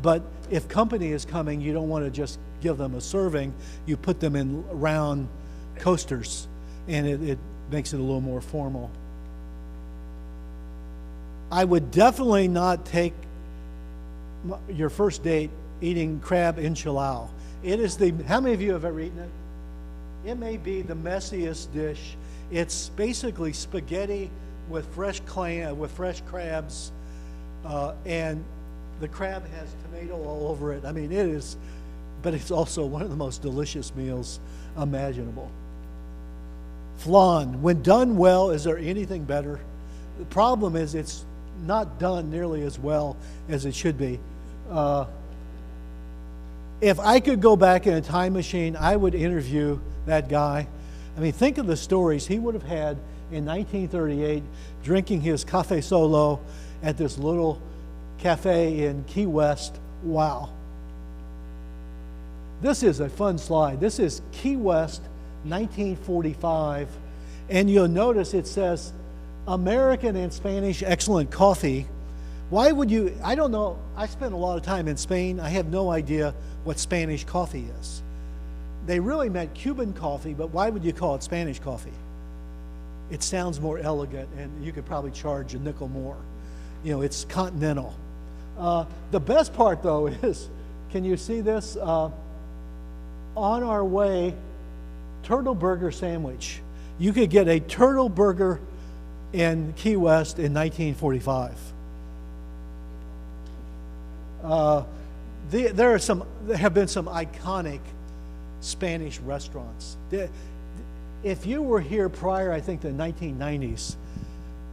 but if company is coming, you don't want to just give them a serving. You put them in round coasters, and it makes it a little more formal. I would definitely not take your first date eating crab enchilada. It is how many of you have ever eaten it? It may be the messiest dish. It's basically spaghetti with fresh crabs, and the crab has tomato all over it. I mean, it is, but it's also one of the most delicious meals imaginable. Flan, when done well, is there anything better? The problem is it's not done nearly as well as it should be. If I could go back in a time machine, I would interview that guy. I mean, think of the stories he would have had in 1938 drinking his Cafe Solo at this little cafe in Key West. Wow. This is a fun slide. This is Key West, 1945. And you'll notice it says American and Spanish excellent coffee. Why would you? I don't know. I spent a lot of time in Spain. I have no idea what Spanish coffee is. They really meant Cuban coffee, but why would you call it Spanish coffee? It sounds more elegant, and you could probably charge a nickel more. You know, it's continental. The best part, though, is, can you see this? On our way, turtle burger sandwich. You could get a turtle burger in Key West in 1945. There have been some iconic Spanish restaurants. If you were here prior, I think, to the 1990s,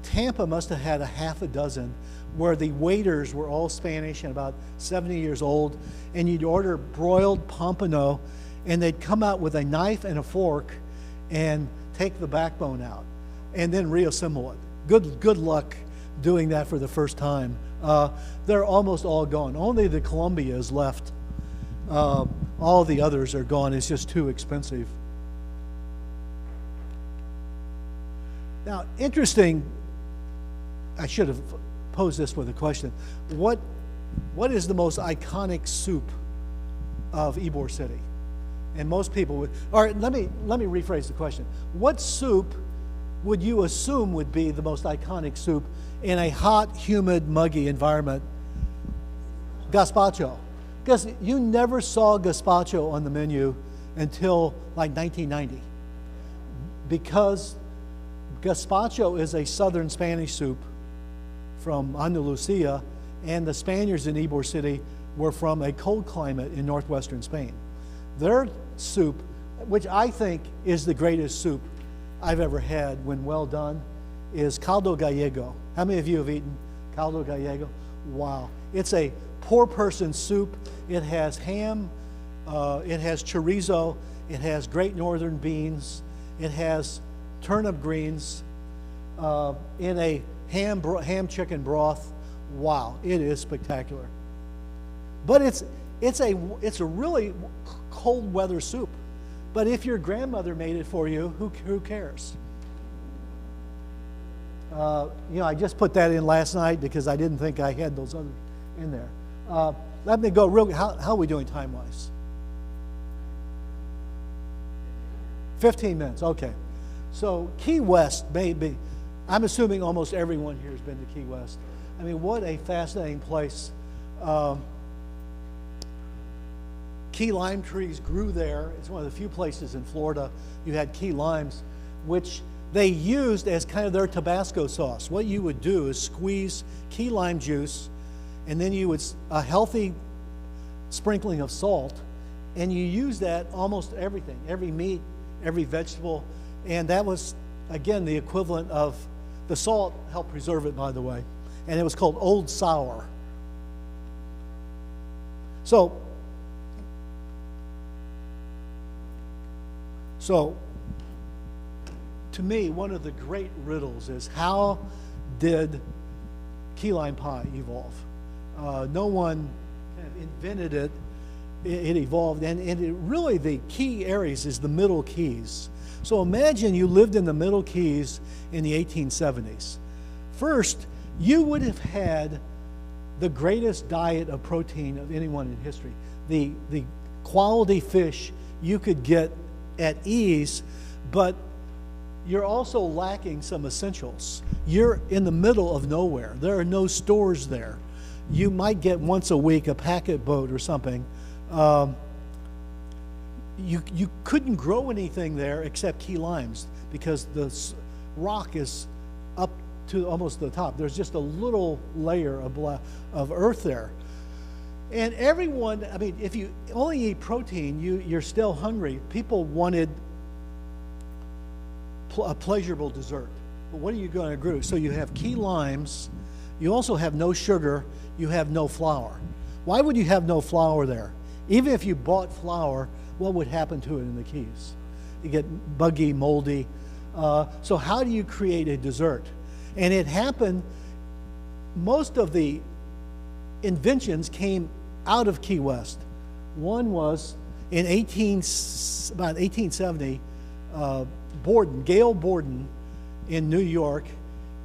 Tampa must have had a half a dozen where the waiters were all Spanish and about 70 years old, and you'd order broiled pompano, and they'd come out with a knife and a fork and take the backbone out and then reassemble it. Good luck doing that for the first time. They're almost all gone. Only the Columbia is left. All the others are gone. It's just too expensive. Now, interesting, I should have posed this with a question. What is the most iconic soup of Ybor City? And most people would, all right, let me rephrase the question. What soup would you assume would be the most iconic soup in a hot, humid, muggy environment? Gazpacho. Because you never saw gazpacho on the menu until like 1990. Because gazpacho is a southern Spanish soup from Andalusia, and the Spaniards in Ybor City were from a cold climate in northwestern Spain. Their soup, which I think is the greatest soup I've ever had when well done, is Caldo Gallego. How many of you have eaten Caldo Gallego? Wow. It's a poor person's soup. It has ham, it has chorizo, it has Great Northern beans, it has turnip greens in a ham chicken broth. Wow, it is spectacular. But it's a really cold weather soup. But if your grandmother made it for you, who cares? I just put that in last night because I didn't think I had those others in there. Let me go real. How are we doing time-wise? 15 minutes. Okay. So Key West may be. I'm assuming almost everyone here has been to Key West. I mean, what a fascinating place. Key lime trees grew there. It's one of the few places in Florida you had key limes, which they used as kind of their Tabasco sauce. What you would do is squeeze key lime juice, and then you would a healthy sprinkling of salt, and you use that almost everything, every meat, every vegetable, and that was, again, the equivalent of the salt helped preserve it, by the way. and it was called Old Sour. So to me, one of the great riddles is, how did key lime pie evolve? No one kind of invented it. It evolved, and really the key areas is the Middle Keys. So imagine you lived in the Middle Keys in the 1870s. First, you would have had the greatest diet of protein of anyone in history. The quality fish you could get at ease, but you're also lacking some essentials. You're in the middle of nowhere. There are no stores there. You might get once a week a packet boat or something. You couldn't grow anything there except key limes, because the rock is up to almost the top. There's just a little layer of earth there. And everyone, I mean, if you only eat protein, you're still hungry. People wanted a pleasurable dessert. But what are you going to grow? So you have key limes. You also have no sugar. You have no flour. Why would you have no flour there? Even if you bought flour, what would happen to it in the Keys? You get buggy, moldy. So how do you create a dessert? And it happened, most of the inventions came out of Key West. One was in about 1870, Gail Borden in New York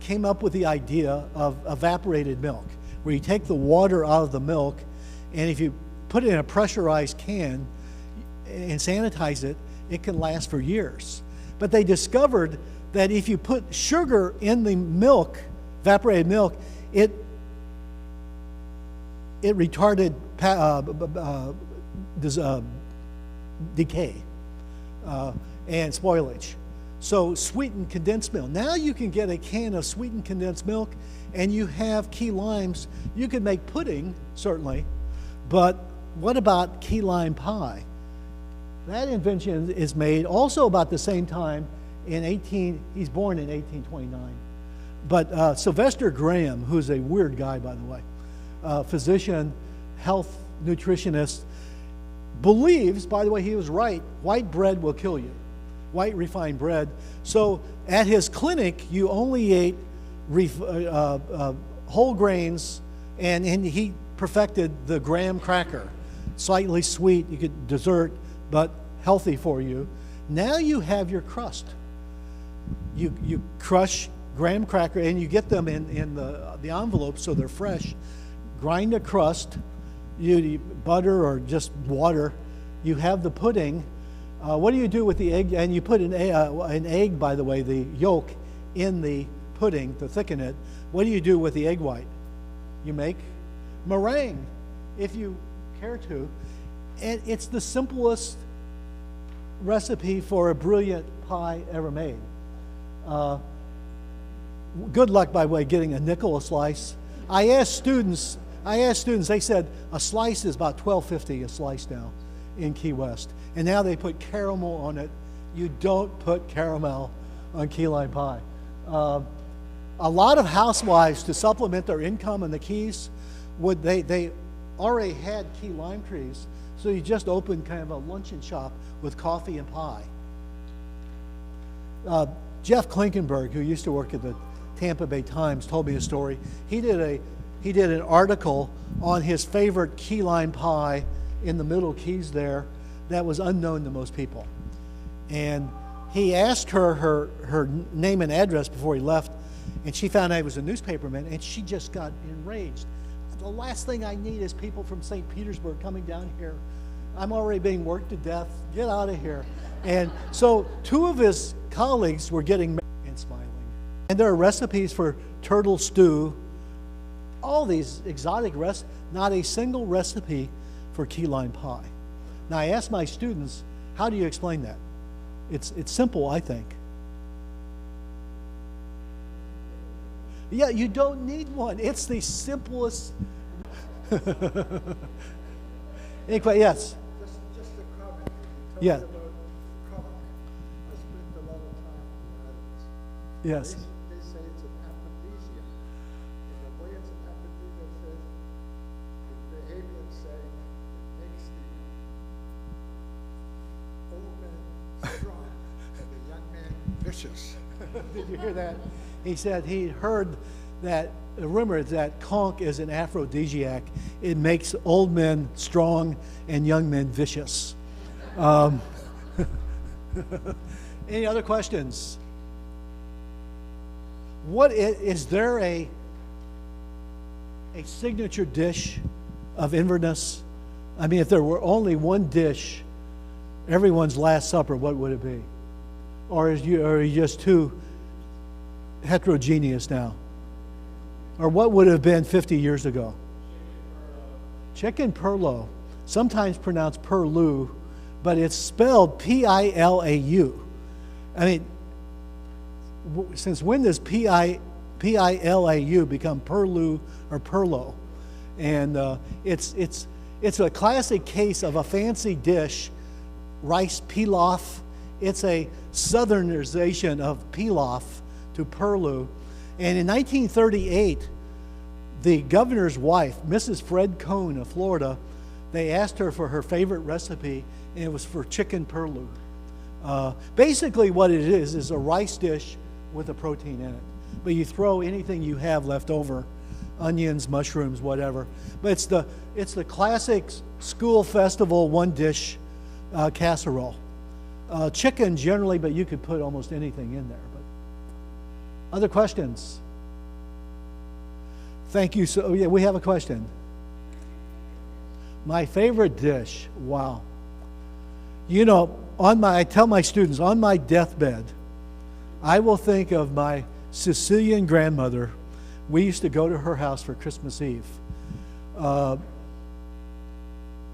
came up with the idea of evaporated milk, where you take the water out of the milk, and if you put it in a pressurized can and sanitize it, it can last for years. But they discovered that if you put sugar in the milk, evaporated milk, it retarded decay and spoilage. So sweetened condensed milk. Now you can get a can of sweetened condensed milk, and you have key limes. You could make pudding, certainly, but what about key lime pie? That invention is made also about the same time he's born in 1829. But Sylvester Graham, who's a weird guy, by the way, physician, health nutritionist, believes, by the way, he was right, white bread will kill you, white refined bread. So at his clinic, you only ate whole grains, and he perfected the graham cracker. Slightly sweet, you get dessert, but healthy for you. Now you have your crust. You crush graham cracker, and you get them in the envelope so they're fresh. Grind a crust, you butter or just water. You have the pudding. What do you do with the egg? And you put an egg, by the way, the yolk, in the pudding to thicken it. What do you do with the egg white? You make meringue, if you care to. And it's the simplest recipe for a brilliant pie ever made. Good luck, by the way, getting a nickel a slice. I asked students, they said a slice is about $12.50 a slice now in Key West. And now they put caramel on it. You don't put caramel on key lime pie. A lot of housewives, to supplement their income in the Keys, they already had key lime trees, so you just opened kind of a luncheon shop with coffee and pie. Jeff Klinkenberg, who used to work at the Tampa Bay Times, told me a story. He did an article on his favorite key lime pie in the Middle Keys there that was unknown to most people. And he asked her name and address before he left, and she found out he was a newspaperman, and she just got enraged. The last thing I need is people from St. Petersburg coming down here. I'm already being worked to death. Get out of here. And so two of his colleagues were getting married and smiling. And there are recipes for turtle stew, all these exotic recipes, not a single recipe for key lime pie. Now I asked my students, how do you explain that? It's simple, I think. Yeah, you don't need one. It's the simplest. Anyway, yes. Just a comment. Yeah. About cock. I spent a lot of time in the islands. Yes. They say it's an aphrodisiac. In a way delicious. Did you hear that? He said he heard that the rumor is that conch is an aphrodisiac. It makes old men strong and young men vicious. Any other questions? Is there a signature dish of Inverness? I mean, if there were only one dish, everyone's Last Supper, what would it be? Or are you just too heterogeneous now? Or what would have been 50 years ago? Chicken perlo, sometimes pronounced perlou, but it's spelled P-I-L-A-U. I mean, since when does P-I-L-A-U become perlou or perlo? And it's a classic case of a fancy dish, rice pilaf. It's a southernization of pilaf to perlou. And in 1938, the governor's wife, Mrs. Fred Cohn of Florida, they asked her for her favorite recipe, and it was for chicken perlou. Basically what it is a rice dish with a protein in it. But you throw anything you have left over, onions, mushrooms, whatever. But it's the classic school festival one dish casserole. Chicken generally, but you could put almost anything in there. But other questions? Thank you. So yeah, we have a question. My favorite dish. Wow. You know, I tell my students, on my deathbed, I will think of my Sicilian grandmother. We used to go to her house for Christmas Eve. By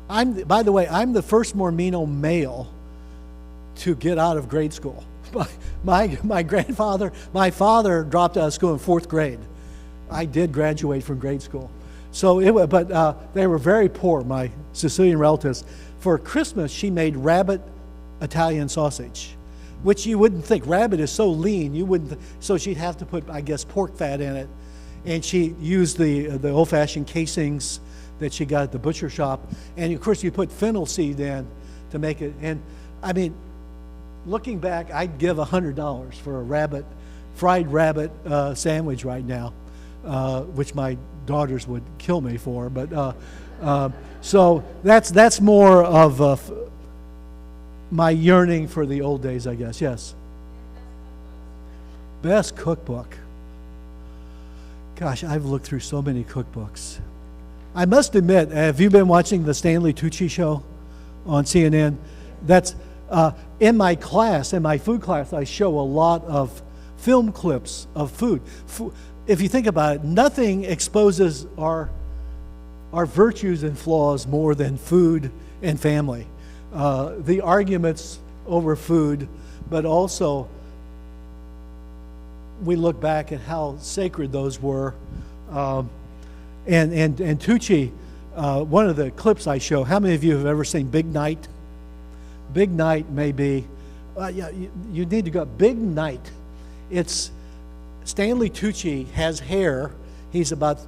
the way, I'm the first Mormino male to get out of grade school. My father dropped out of school in 4th grade. I did graduate from grade school. But they were very poor, my Sicilian relatives. For Christmas, she made rabbit Italian sausage, which you wouldn't think. Rabbit is so lean, you wouldn't. So she'd have to put, I guess, pork fat in it. And she used the old-fashioned casings that she got at the butcher shop. And of course, you put fennel seed in to make it. And I mean, looking back, I'd give $100 for a fried rabbit sandwich right now, which my daughters would kill me for. But so that's more of my yearning for the old days, I guess. Yes. Best cookbook. Gosh, I've looked through so many cookbooks. I must admit, have you been watching the Stanley Tucci show on CNN? That's in my class, in my food class, I show a lot of film clips of food. If you think about it, nothing exposes our virtues and flaws more than food and family. The arguments over food, but also we look back at how sacred those were. And Tucci, one of the clips I show, how many of you have ever seen Big Night? Big Night may be, you need to go, Big Night. It's Stanley Tucci has hair. He's about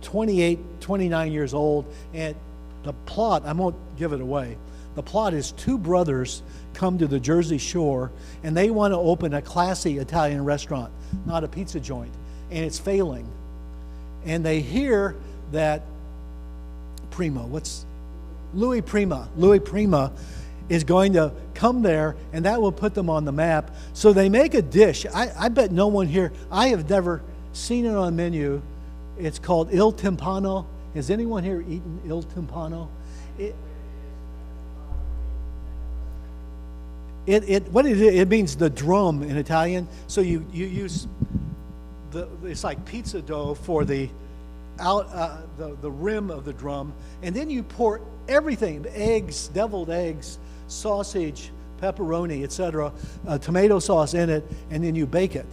28, 29 years old. And the plot, I won't give it away. The plot is two brothers come to the Jersey Shore and they want to open a classy Italian restaurant, not a pizza joint. And it's failing. And they hear that Louis Prima is going to come there, and that will put them on the map. So they make a dish. I bet no one here, I have never seen it on the menu. It's called Il Timpano. Has anyone here eaten Il Timpano? It means the drum in Italian. So you use it's like pizza dough for the rim of the drum, and then you pour everything: eggs, deviled eggs, sausage, pepperoni, etc., tomato sauce in it, and then you bake it.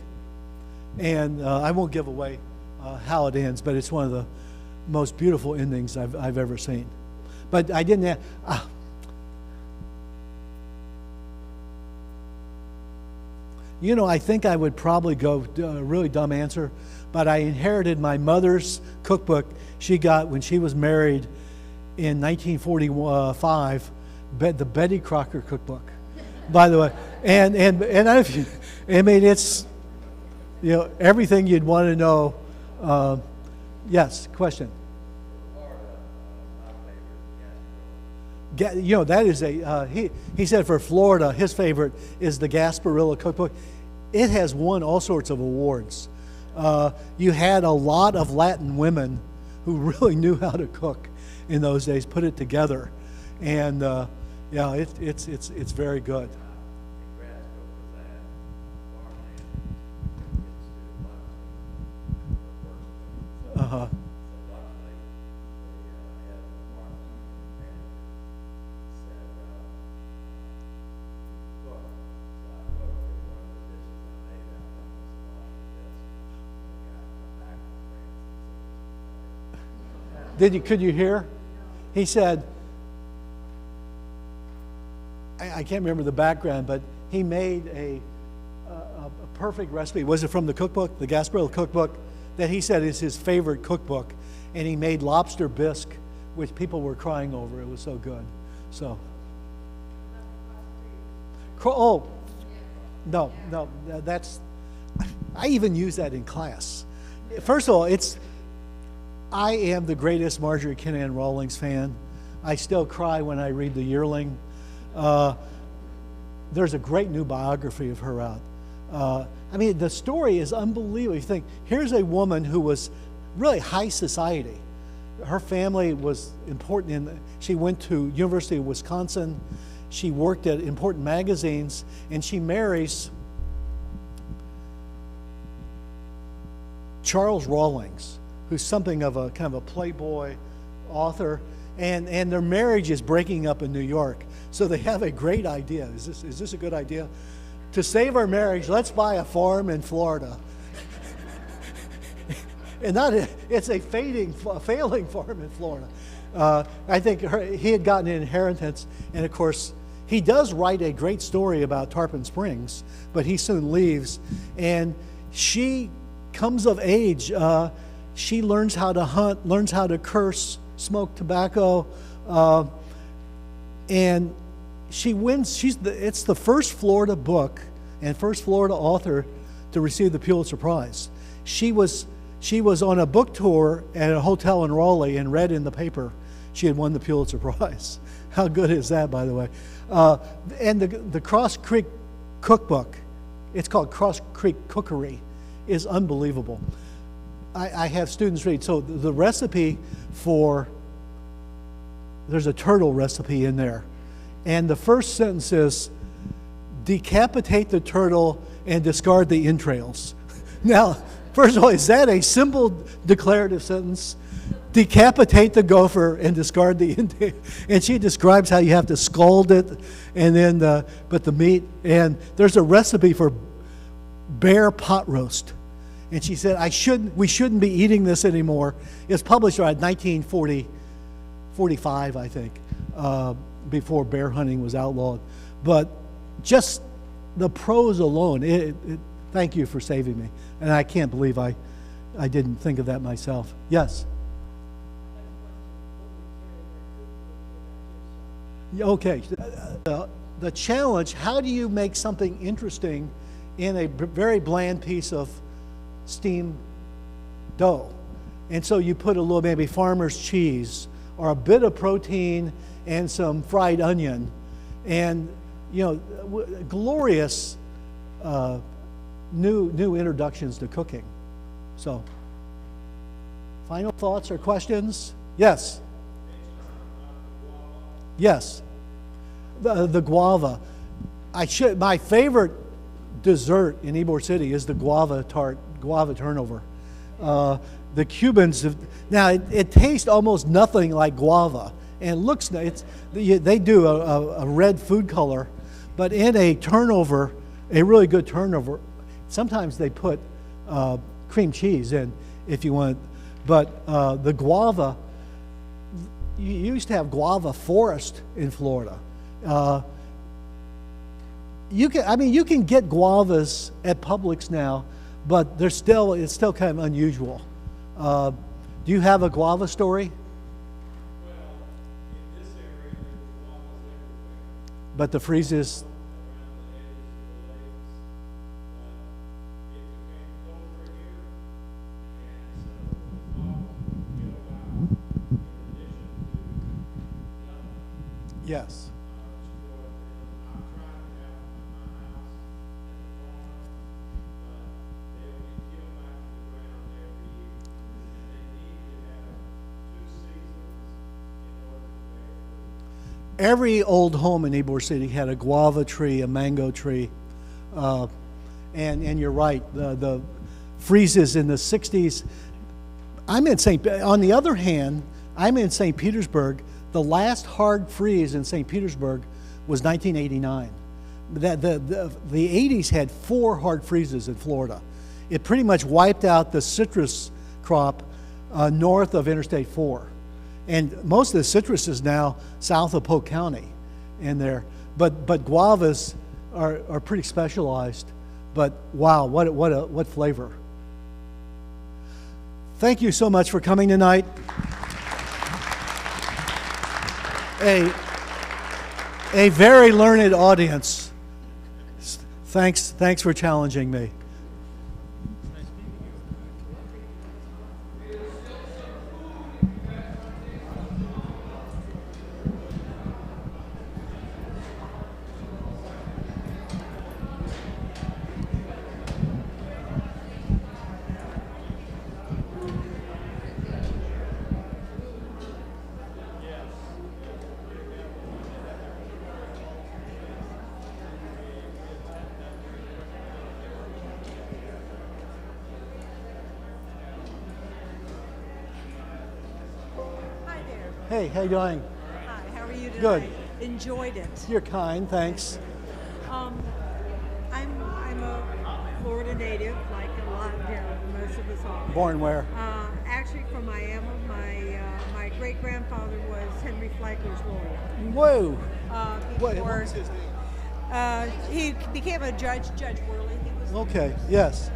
And I won't give away how it ends, but it's one of the most beautiful endings I've ever seen. But I didn't have. I think I would probably go a really dumb answer, but I inherited my mother's cookbook she got when she was married in 1945, the Betty Crocker cookbook. by the way. And I mean, it's, everything you'd want to know. Yes, question. That is he said for Florida, his favorite is the Gasparilla cookbook. It has won all sorts of awards. You had a lot of Latin women who really knew how to cook in those days, put it together. And it's very good. Uh-huh. Could you hear? He said, I can't remember the background, but he made a perfect recipe. Was it from the cookbook, the Gasparilla cookbook, that he said is his favorite cookbook? And he made lobster bisque, which people were crying over. It was so good. So, no, that's, I even use that in class. First of all, I am the greatest Marjorie Kinnan Rawlings fan. I still cry when I read The Yearling. There's a great new biography of her out. I mean, the story is unbelievable. You think, here's a woman who was really high society. Her family was important. She went to University of Wisconsin. She worked at important magazines, and she marries Charles Rawlings, who's something of a kind of a playboy author, and their marriage is breaking up in New York. So they have a great idea. Is this a good idea? To save our marriage, let's buy a farm in Florida. And it's a failing farm in Florida. I think he had gotten an inheritance, and of course, he does write a great story about Tarpon Springs, but he soon leaves, and she comes of age. She learns how to hunt, learns how to curse, smoke tobacco, and she wins. It's the first Florida book and first Florida author to receive the Pulitzer Prize. She was on a book tour at a hotel in Raleigh and read in the paper she had won the Pulitzer Prize. How good is that, by the way? And the Cross Creek cookbook, it's called Cross Creek Cookery, is unbelievable. I have students read. So the recipe there's a turtle recipe in there. And the first sentence is, decapitate the turtle and discard the entrails. Now, first of all, is that a simple declarative sentence? Decapitate the gopher and discard the entrails. And she describes how you have to scald it, and then but the meat. And there's a recipe for bear pot roast. And she said, we shouldn't be eating this anymore. It's published around 1945, I think, before bear hunting was outlawed. But just the prose alone, thank you for saving me. And I can't believe I didn't think of that myself. Yes? Okay. The challenge, how do you make something interesting in a very bland piece of steamed dough? And so you put a little maybe farmer's cheese or a bit of protein and some fried onion, and glorious new introductions to cooking. So, final thoughts or questions? Yes. Yes. The guava. My favorite dessert in Ybor City is the guava tart, guava turnover. The Cubans now it tastes almost nothing like guava, and looks they do a red food color, but in a turnover, a really good turnover, sometimes they put cream cheese in if you want. But the guava, you used to have guava forest in Florida. You can get guavas at Publix now, but it's still kind of unusual. Do you have a guava story? Well, in this area, there's guavas everywhere. But the freezes. Yes. Every old home in Ybor City had a guava tree, a mango tree, and you're right. The freezes in the '60s. On the other hand, I'm in St. Petersburg. The last hard freeze in St. Petersburg was 1989. The 80s had 4 hard freezes in Florida. It pretty much wiped out the citrus crop north of Interstate 4. And most of the citrus is now south of Polk County in there. But guavas are pretty specialized. But wow, what flavor. Thank you so much for coming tonight. A very learned audience. Thanks for challenging me. Hey, how you doing? Hi, how are you tonight? Good. Enjoyed it. You're kind, thanks. I'm a Florida native, like a lot, most of us are. Born where? Actually from Miami. My great grandfather was Henry Flagler's lawyer. Whoa. What Before was his name? he became a judge, Judge Worley. He was Okay, yes.